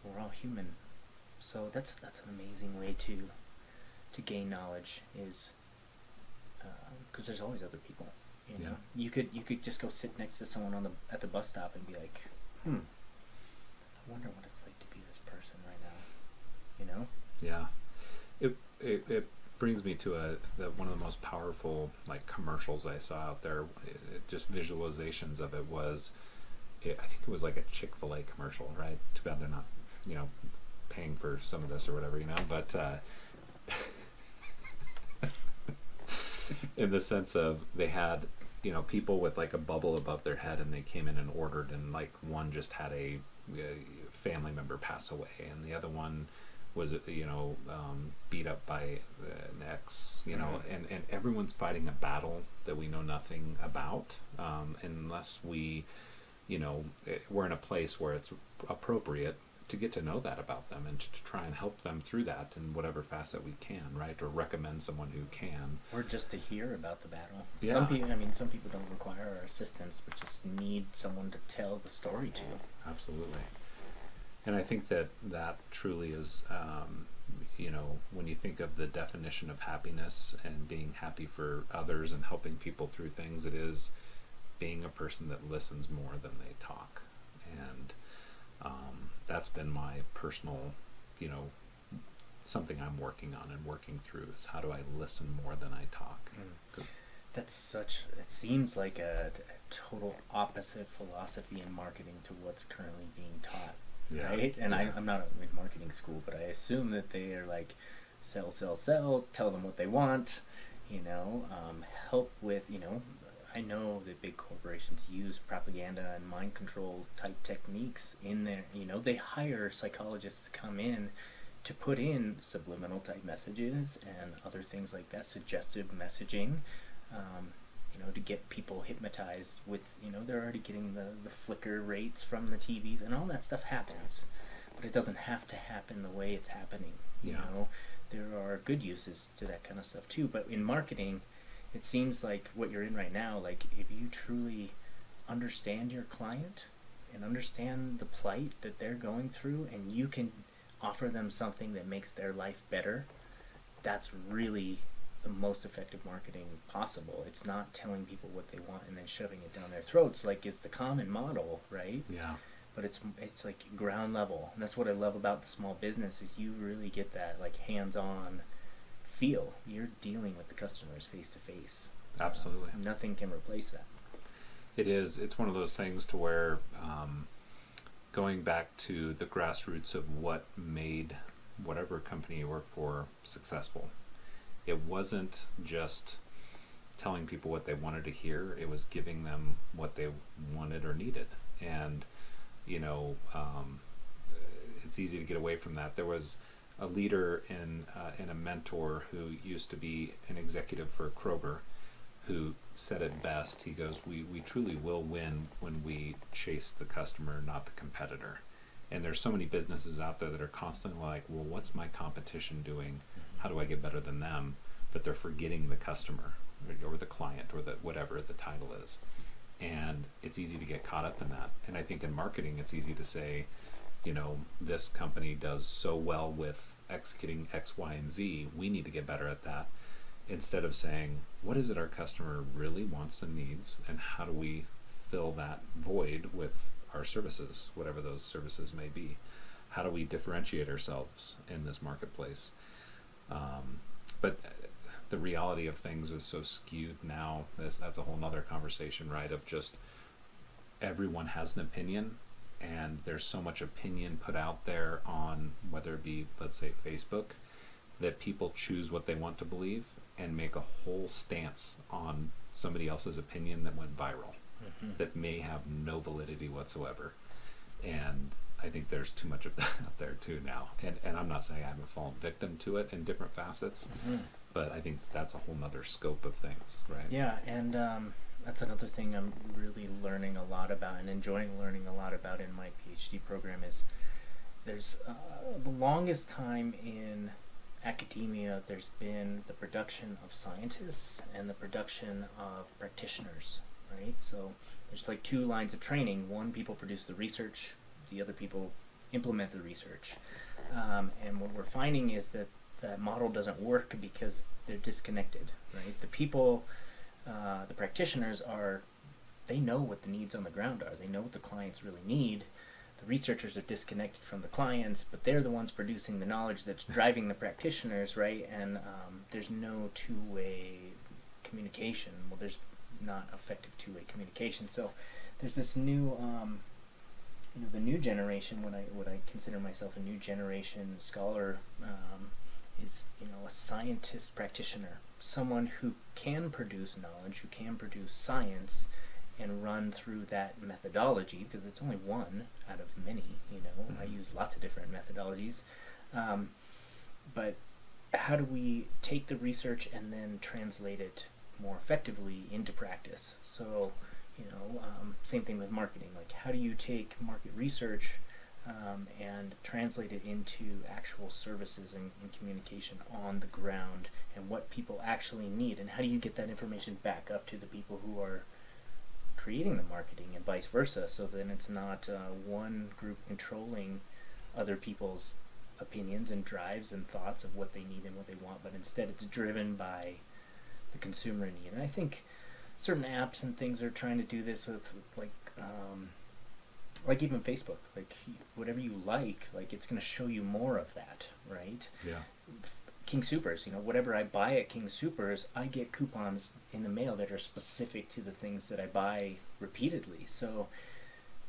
We're all human. So that's an amazing way to gain knowledge, is because there's always other people. Yeah. You could just go sit next to someone at the bus stop and be like, I wonder what it's like to be this person right now. Yeah. It brings me to one of the most powerful commercials I saw out there. Just visualizations of it was, I think it was like a Chick-fil-A commercial, right? Too bad they're not, paying for some of this or whatever, but in the sense of, they had, people with like a bubble above their head, and they came in and ordered, and one just had a family member pass away, and the other one was beat up by an ex, and everyone's fighting a battle that we know nothing about, unless we we're in a place where it's appropriate to get to know that about them, and to try and help them through that in whatever facet we can, right? Or recommend someone who can. Or just to hear about the battle. Yeah. Some people don't require our assistance, but just need someone to tell the story to. Absolutely. And I think that truly is, when you think of the definition of happiness and being happy for others and helping people through things, it is being a person that listens more than they talk. And that's been my personal, something I'm working on and working through is how do I listen more than I talk. It seems like a total opposite philosophy in marketing to what's currently being taught, Yeah. right? And Yeah. I'm not in marketing school, but I assume that they are like, sell, sell, sell, tell them what they want, help with, I know that big corporations use propaganda and mind control type techniques in their, they hire psychologists to come in to put in subliminal type messages and other things like that, suggestive messaging, to get people hypnotized with, they're already getting the flicker rates from the TVs and all that stuff happens, but it doesn't have to happen the way it's happening. Yeah. There are good uses to that kind of stuff too, but in marketing, it seems like what you're in right now, like if you truly understand your client and understand the plight that they're going through and you can offer them something that makes their life better, that's really the most effective marketing possible. It's not telling people what they want and then shoving it down their throats like it's the common model, right? Yeah. But it's like ground level, and that's what I love about the small business is you really get that like hands-on feel. You're dealing with the customers face to face. Absolutely. Nothing can replace that. It is. It's one of those things to where going back to the grassroots of what made whatever company you work for successful. It wasn't just telling people what they wanted to hear. It was giving them what they wanted or needed. And, it's easy to get away from that. There was a leader and a mentor who used to be an executive for Kroger who said it best. He goes, we truly will win when we chase the customer, not the competitor. And there's so many businesses out there that are constantly like, well, what's my competition doing? How do I get better than them? But they're forgetting the customer or the client or the whatever the title is. And it's easy to get caught up in that. And I think in marketing, it's easy to say, this company does so well with executing X, Y, and Z. We need to get better at that. Instead of saying, what is it our customer really wants and needs, and how do we fill that void with our services, whatever those services may be? How do we differentiate ourselves in this marketplace? But the reality of things is so skewed now. That's a whole nother conversation, right? Of just everyone has an opinion, and there's so much opinion put out there on whether it be, let's say, Facebook, that people choose what they want to believe and make a whole stance on somebody else's opinion that went viral, that may have no validity whatsoever. And I think there's too much of that out there too now. And I'm not saying I haven't fallen victim to it in different facets, but I think that's a whole nother scope of things, right? Yeah, and that's another thing I'm really learning a lot about and enjoying learning a lot about in my PhD program is there's the longest time in academia there's been the production of scientists and the production of practitioners, right? So there's like two lines of training. One, people produce the research, the other people implement the research. And what we're finding is that that model doesn't work because they're disconnected, right? The people, the practitioners they know what the needs on the ground are. They know what the clients really need. The researchers are disconnected from the clients, but they're the ones producing the knowledge that's driving the practitioners, right? And there's no two-way communication. Well, there's not effective two-way communication. So there's this new, the new generation. What I consider myself a new generation scholar is a scientist practitioner, someone who can produce knowledge, who can produce science, and run through that methodology, because it's only one out of many. I use lots of different methodologies, but how do we take the research and then translate it more effectively into practice? So same thing with marketing. Like, how do you take market research and translate it into actual services and communication on the ground, and what people actually need, and how do you get that information back up to the people who are creating the marketing and vice versa, so then it's not one group controlling other people's opinions and drives and thoughts of what they need and what they want, but instead it's driven by the consumer need. And I think certain apps and things are trying to do this with like like even Facebook, like whatever you like it's going to show you more of that, right? Yeah. King Supers, whatever I buy at King Supers, I get coupons in the mail that are specific to the things that I buy repeatedly. So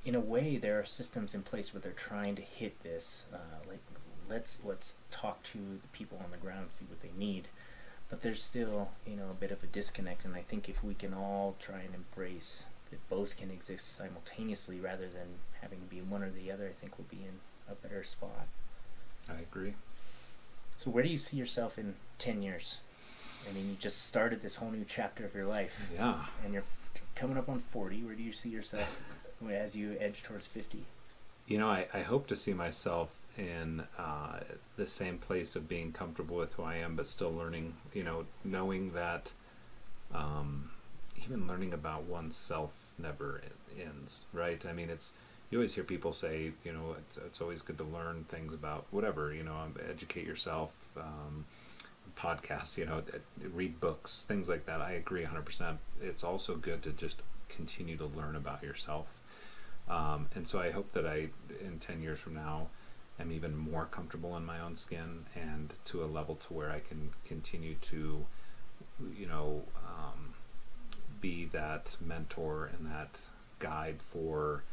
in a way, there are systems in place where they're trying to hit this, let's talk to the people on the ground, see what they need. But there's still, a bit of a disconnect, and I think if we can all try and embrace that both can exist simultaneously rather than having to be one or the other, I think we'll be in a better spot. I agree. So where do you see yourself in 10 years? I mean, you just started this whole new chapter of your life. Yeah. And you're coming up on 40. Where do you see yourself as you edge towards 50? I hope to see myself in the same place of being comfortable with who I am, but still learning, knowing that even learning about oneself never ends, right? I mean, you always hear people say, it's always good to learn things about whatever, educate yourself, podcasts, read books, things like that. I agree 100%. It's also good to just continue to learn about yourself. And so I hope that in 10 years from now, am even more comfortable in my own skin and to a level to where I can continue to, be that mentor and that guide for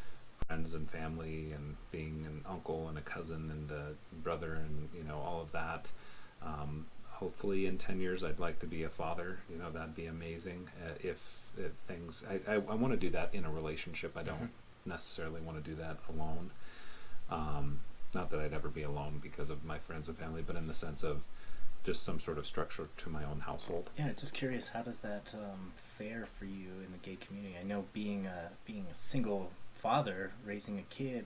friends and family, and being an uncle and a cousin and a brother and all of that. Hopefully in 10 years I'd like to be a father. That'd be amazing. If things I want to do that in a relationship. I don't necessarily want to do that alone. Not that I'd ever be alone because of my friends and family, but in the sense of just some sort of structure to my own household. Yeah, just curious, how does that fare for you in the gay community? I know being a single father raising a kid,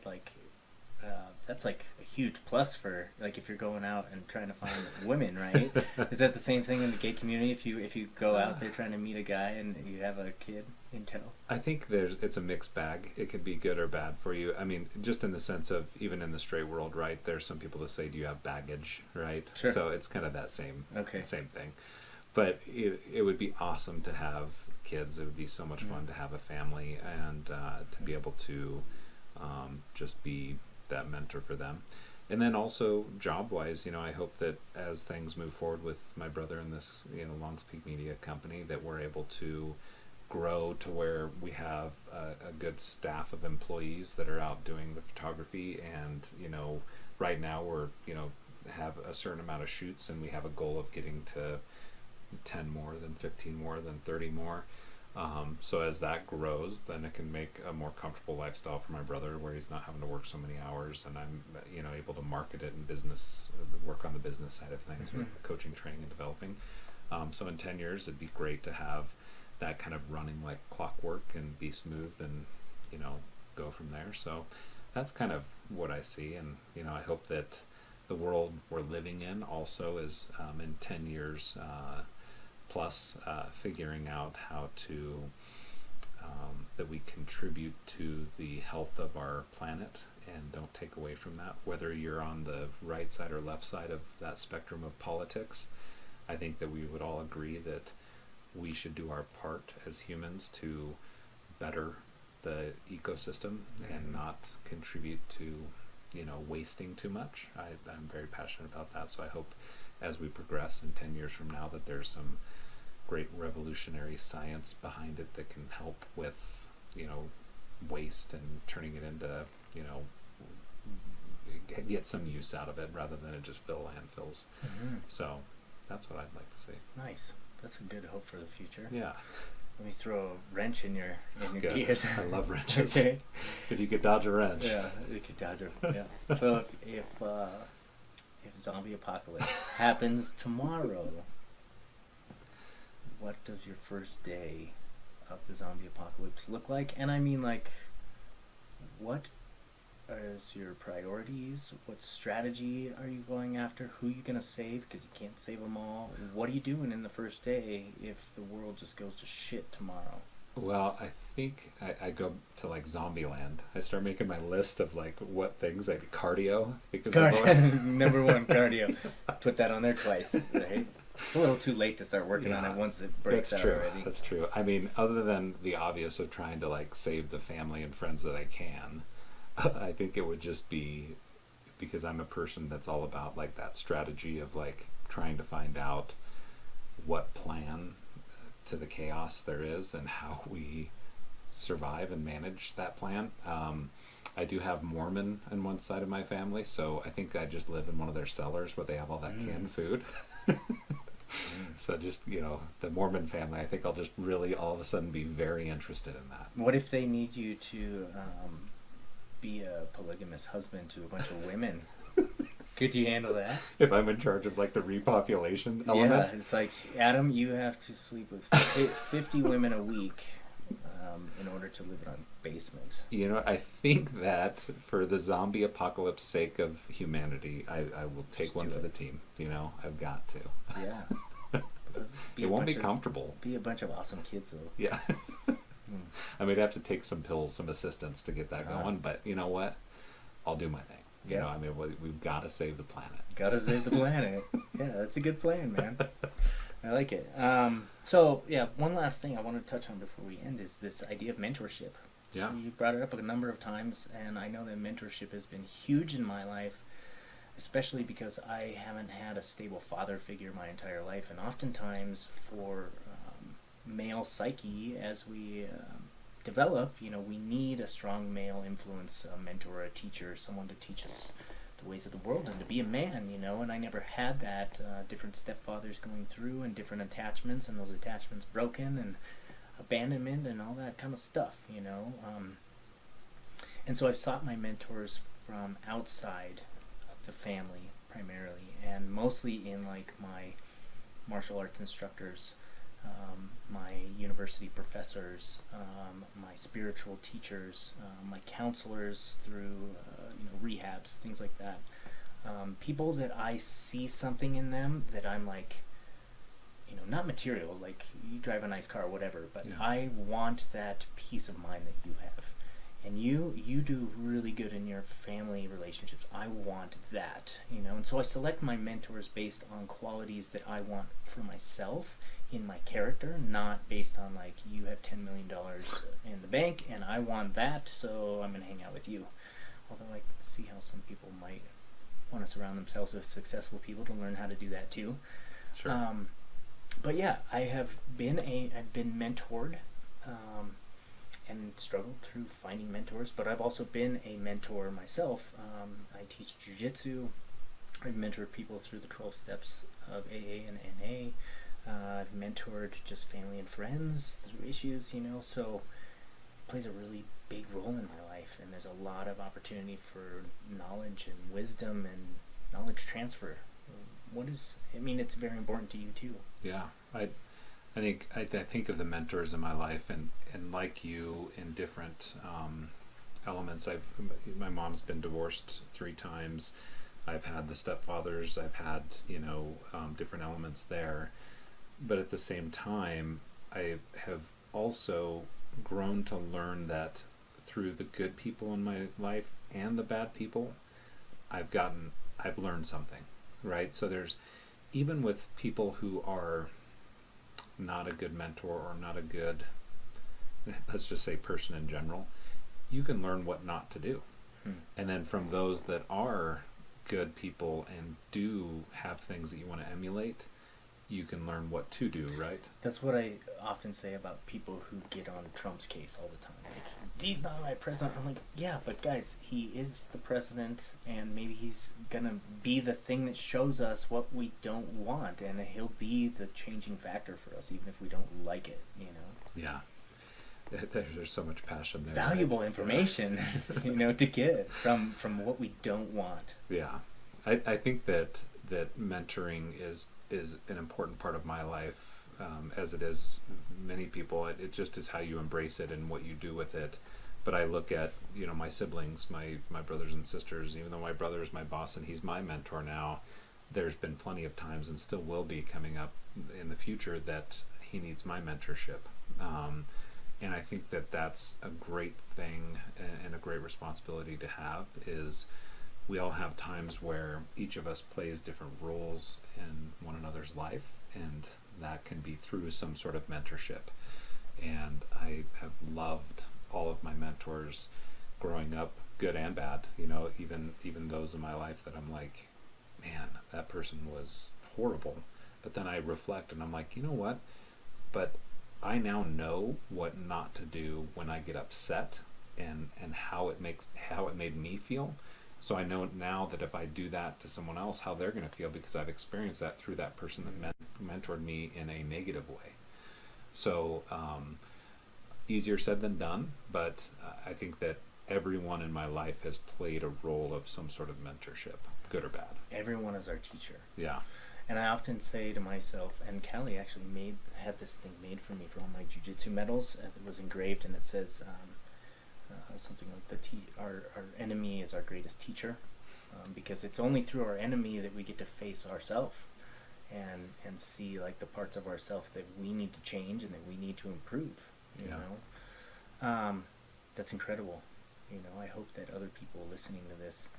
that's like a huge plus for if you're going out and trying to find women, right? Is that the same thing in the gay community? If you go out there trying to meet a guy and you have a kid in tow? I think it's a mixed bag. It could be good or bad for you. I mean, just in the sense of even in the straight world, right? There's some people that say, "Do you have baggage?" Right? Sure. So it's kind of that same thing. But it would be awesome to have kids. It would be so much fun to have a family and to be able to just be that mentor for them. And then also job-wise, I hope that as things move forward with my brother and this, Longs Peak Media company, that we're able to grow to where we have a good staff of employees that are out doing the photography. And, right now we're, have a certain amount of shoots, and we have a goal of getting to 10 more, then 15 more, then 30 more. So as that grows, then it can make a more comfortable lifestyle for my brother, where he's not having to work so many hours, and I'm, able to market it in business, work on the business side of things with coaching, training, and developing. So in 10 years, it'd be great to have that kind of running like clockwork and be smooth and, go from there. So that's kind of what I see. And, I hope that the world we're living in also is in 10 years plus figuring out how to that we contribute to the health of our planet and don't take away from that, whether you're on the right side or left side of that spectrum of politics. I think that we would all agree that we should do our part as humans to better the ecosystem and not contribute to wasting too much. I'm very passionate about that, so I hope as we progress in 10 years from now that there's some great revolutionary science behind it that can help with waste and turning it into get some use out of it rather than it just fill landfills. So that's what I'd like to see. Nice. That's a good hope for the future. Yeah. Let me throw a wrench in your Good. gears. I love wrenches. Okay. If you could dodge a wrench. Yeah, you could dodge it. Yeah. So if zombie apocalypse happens tomorrow, what does your first day of the zombie apocalypse look like? And I mean, what is your priorities? What strategy are you going after? Who are you going to save? Because you can't save them all. What are you doing in the first day if the world just goes to shit tomorrow? Well, I think I go to Zombieland. I start making my list of what things cardio, because Number one, cardio. Put that on there twice, right? It's a little too late to start working on it once it breaks out already. That's true. I mean, other than the obvious of trying to save the family and friends that I can, I think it would just be because I'm a person that's all about like that strategy of like trying to find out what plan to the chaos there is and how we survive and manage that plan. I do have Mormon on one side of my family, so I think I just live in one of their cellars where they have all that canned food. So just, the Mormon family, I think I'll just really all of a sudden be very interested in that. What if they need you to be a polygamous husband to a bunch of women? Could you handle that? If I'm in charge of like the repopulation element? Yeah, it's like, Adam, you have to sleep with 50 women a week in order to live in a basement. I think that for the zombie apocalypse sake of humanity, I will take Just one do for it. the team. I've got to. Yeah. It won't be comfortable. Be a bunch of awesome kids, though. Yeah. I might have to take some pills, some assistance to get that going, but you know what? I'll do my thing. Yeah. We've got to save the planet. Gotta save the planet. Yeah, that's a good plan, man. I like it. So, yeah, one last thing I want to touch on before we end is this idea of mentorship. Yeah. So you brought it up a number of times, and I know that mentorship has been huge in my life, especially because I haven't had a stable father figure my entire life, and oftentimes for male psyche, as we develop, we need a strong male influence, a mentor, a teacher, someone to teach us the ways of the world and to be a man, and I never had that. Different stepfathers going through and different attachments, and those attachments broken and abandonment and all that kind of stuff, and so I've sought my mentors from outside of the family primarily, and mostly in like my martial arts instructors, my university professors, my spiritual teachers, my counselors through rehabs, things like that. People that I see something in them that I'm like, not material, like you drive a nice car or whatever, but Yeah. I want that peace of mind that you have. And you do really good in your family relationships. I want that, and so I select my mentors based on qualities that I want for myself in my character, not based on like, you have $10 million in the bank and I want that, so I'm going to hang out with you. Although I see how some people might want to surround themselves with successful people to learn how to do that too. Sure. But yeah, I've been mentored, and struggled through finding mentors, but I've also been a mentor myself. I teach jiu-jitsu. I've mentored people through the 12 steps of AA and NA. I've mentored just family and friends through issues, so it plays a really big role in my life, and there's a lot of opportunity for knowledge and wisdom and knowledge transfer. It's very important to you too. Yeah. I think of the mentors in my life, and like you, in different elements. My mom's been divorced 3 times. I've had the stepfathers. I've had different elements there, but at the same time, I have also grown to learn that through the good people in my life and the bad people, I've learned something, right? So there's, even with people who are not a good mentor or not a good, let's just say, person in general, you can learn what not to do. And then from those that are good people and do have things that you want to emulate, you can learn what to do, right? That's what I often say about people who get on Trump's case all the time. Like, he's not my president. I'm like, yeah, but guys, he is the president, and maybe he's gonna be the thing that shows us what we don't want, and he'll be the changing factor for us, even if we don't like it, Yeah. There's so much passion there. Valuable information, to get from what we don't want. Yeah. I think that mentoring is an important part of my life, as it is many people. It just is how you embrace it and what you do with it. But I look at, my siblings, my brothers and sisters, even though my brother is my boss and he's my mentor now, there's been plenty of times, and still will be coming up in the future, that he needs my mentorship. And I think that that's a great thing and a great responsibility to have, is we all have times where each of us plays different roles in one another's life, and that can be through some sort of mentorship. And I have loved all of my mentors growing up. good and bad. You know, even those in my life that I'm like, man, that person was horrible. But then I reflect and I'm like, you know what? But I now know what not to do when I get upset, and how it made me feel. So I know now that if I do that to someone else, how they're going to feel, because I've experienced that through that person that mentored me in a negative way. So easier said than done, but I think that everyone in my life has played a role of some sort of mentorship, good or bad. Everyone is our teacher. Yeah. And I often say to myself, and Callie actually had this thing made for me for all my jiu-jitsu medals. It was engraved, and it says something like our enemy is our greatest teacher, because it's only through our enemy that we get to face ourselves and see like the parts of ourselves that we need to change and that we need to improve. You know, that's incredible. You know, I hope that other people listening to this,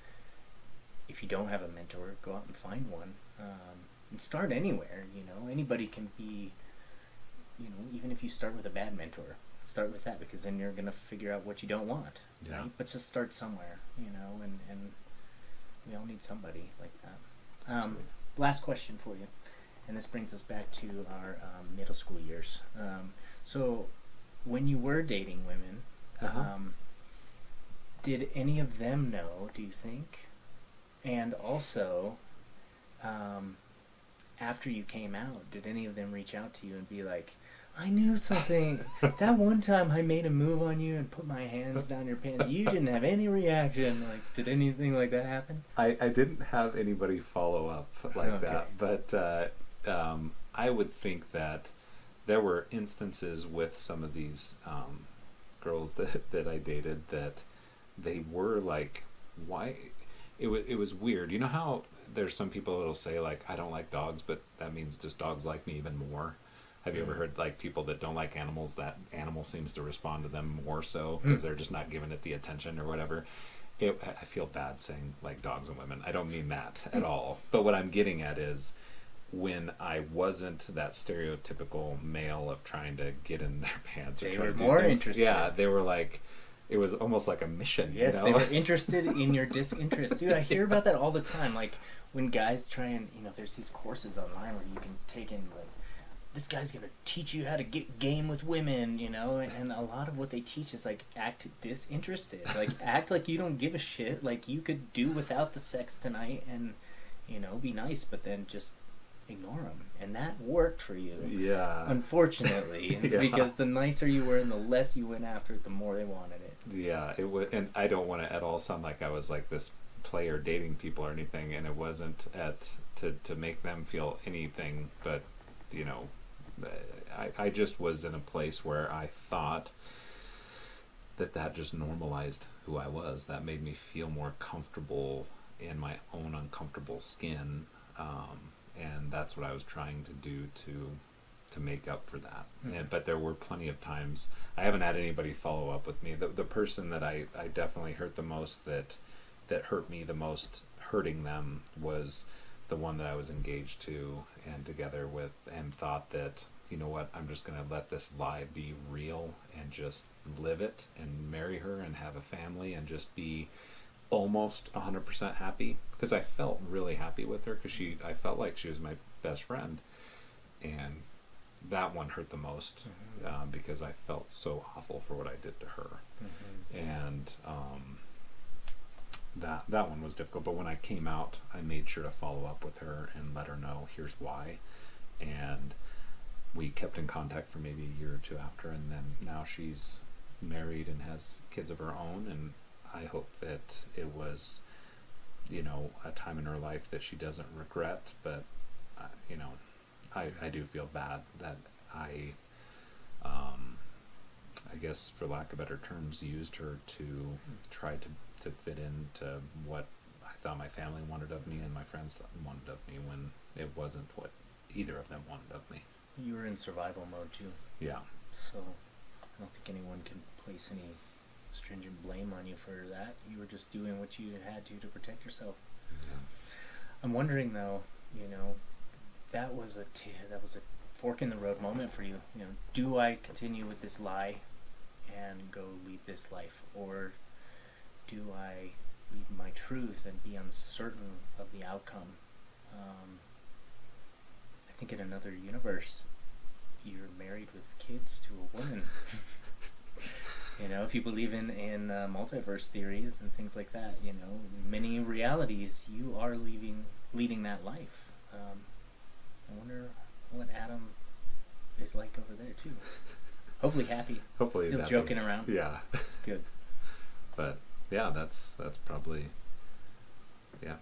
if you don't have a mentor, go out and find one. And start anywhere. You know, anybody can be, you know, even if you start with a bad mentor, start with that, because then you're going to figure out what you don't want. Yeah. Right? But just start somewhere, you know, and we all need somebody like that. Last question for you, and this brings us back to our middle school years. So when you were dating women, did any of them know, do you think? And also, after you came out, did any of them reach out to you and be like, I knew something. That one time I made a move on you and put my hands down your pants, you didn't have any reaction. Like, did anything like that happen? I didn't have anybody follow up like that, but I would think that there were instances with some of these girls that I dated that they were like, why? It was weird. You know how there's some people that'll say like, I don't like dogs, but that means just dogs like me even more. Have you ever heard like people that don't like animals, that animal seems to respond to them more so because they're just not giving it the attention or whatever? I feel bad saying like dogs and women. I don't mean that at all. But what I'm getting at is when I wasn't that stereotypical male of trying to get in their pants or They try were to do more things. interested. Yeah, they were like, it was almost like a mission. Yes, you know? they were interested in your disinterest. Dude, I hear about that all the time. Like, when guys try and, you know, there's these courses online where you can take in, like, this guy's going to teach you how to get game with women, you know? And a lot of what they teach is, like, act disinterested. Like, act like you don't give a shit. Like, you could do without the sex tonight and, you know, be nice, but then just ignore them. And that worked for you. Yeah. Unfortunately. Yeah. Because the nicer you were and the less you went after it, the more they wanted it. Yeah, it would, and I don't want to at all sound like I was like this player dating people or anything, and it wasn't to make them feel anything, but you know, I just was in a place where I thought that just normalized who I was. That made me feel more comfortable in my own uncomfortable skin, and that's what I was trying to do to make up for that. But there were plenty of times I haven't had anybody follow up with me. The person that I definitely hurt the most, that hurt me the most, hurting them, was the one that I was engaged to and together with, and thought that, you know what, I'm just going to let this lie be real and just live it and marry her and have a family and just be almost 100% happy, because I felt really happy with her, because I felt like she was my best friend. And that one hurt the most, because I felt so awful for what I did to her. And that one was difficult. But when I came out, I made sure to follow up with her and let her know here's why. And we kept in contact for maybe a year or two after, and then now she's married and has kids of her own. And I hope that it was, you know, a time in her life that she doesn't regret. But you know, I do feel bad that I guess, for lack of better terms, used her to try to fit into what I thought my family wanted of me and my friends wanted of me, when it wasn't what either of them wanted of me. You were in survival mode too. Yeah. So I don't think anyone can place any stringent blame on you for that. You were just doing what you had to protect yourself. Yeah. I'm wondering though, you know, that was a fork in the road moment for you. You know, do I continue with this lie and go lead this life, or do I leave my truth and be uncertain of the outcome? I think in another universe, you're married with kids to a woman. You know, if you believe in multiverse theories and things like that, you know, many realities, you are leading that life. I wonder what Adam is like over there too. Hopefully happy. Hopefully still he's joking happy. around. Yeah. Good. But yeah, that's probably, yeah.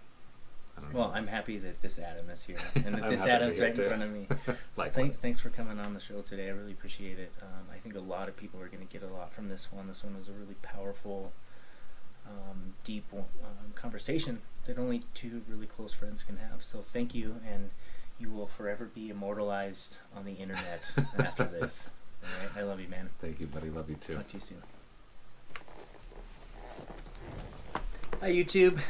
I don't know. Well, I'm happy that this Adam is here and that I'm this happy to be Adam's here right in too. front of me. So Likewise. thanks for coming on the show today. I really appreciate it. I think a lot of people are going to get a lot from this one. This one was a really powerful, deep conversation that only two really close friends can have. So thank you, and you will forever be immortalized on the internet after this. All right? I love you, man. Thank you, buddy. Love you too. Talk to you soon. Hi, YouTube.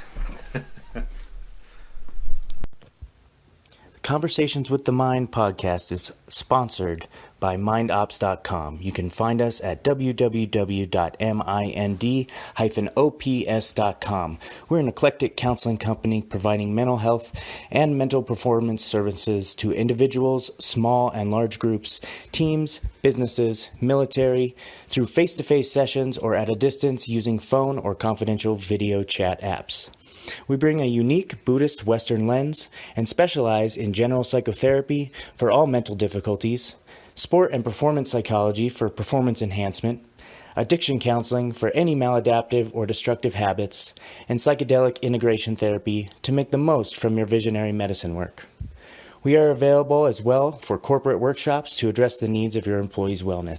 Conversations with the Mind podcast is sponsored by mindops.com. You can find us at www.mind-ops.com. We're an eclectic counseling company providing mental health and mental performance services to individuals, small and large groups, teams, businesses, military, through face-to-face sessions or at a distance using phone or confidential video chat apps. We bring a unique Buddhist Western lens and specialize in general psychotherapy for all mental difficulties, sport and performance psychology for performance enhancement, addiction counseling for any maladaptive or destructive habits, and psychedelic integration therapy to make the most from your visionary medicine work. We are available as well for corporate workshops to address the needs of your employees' wellness.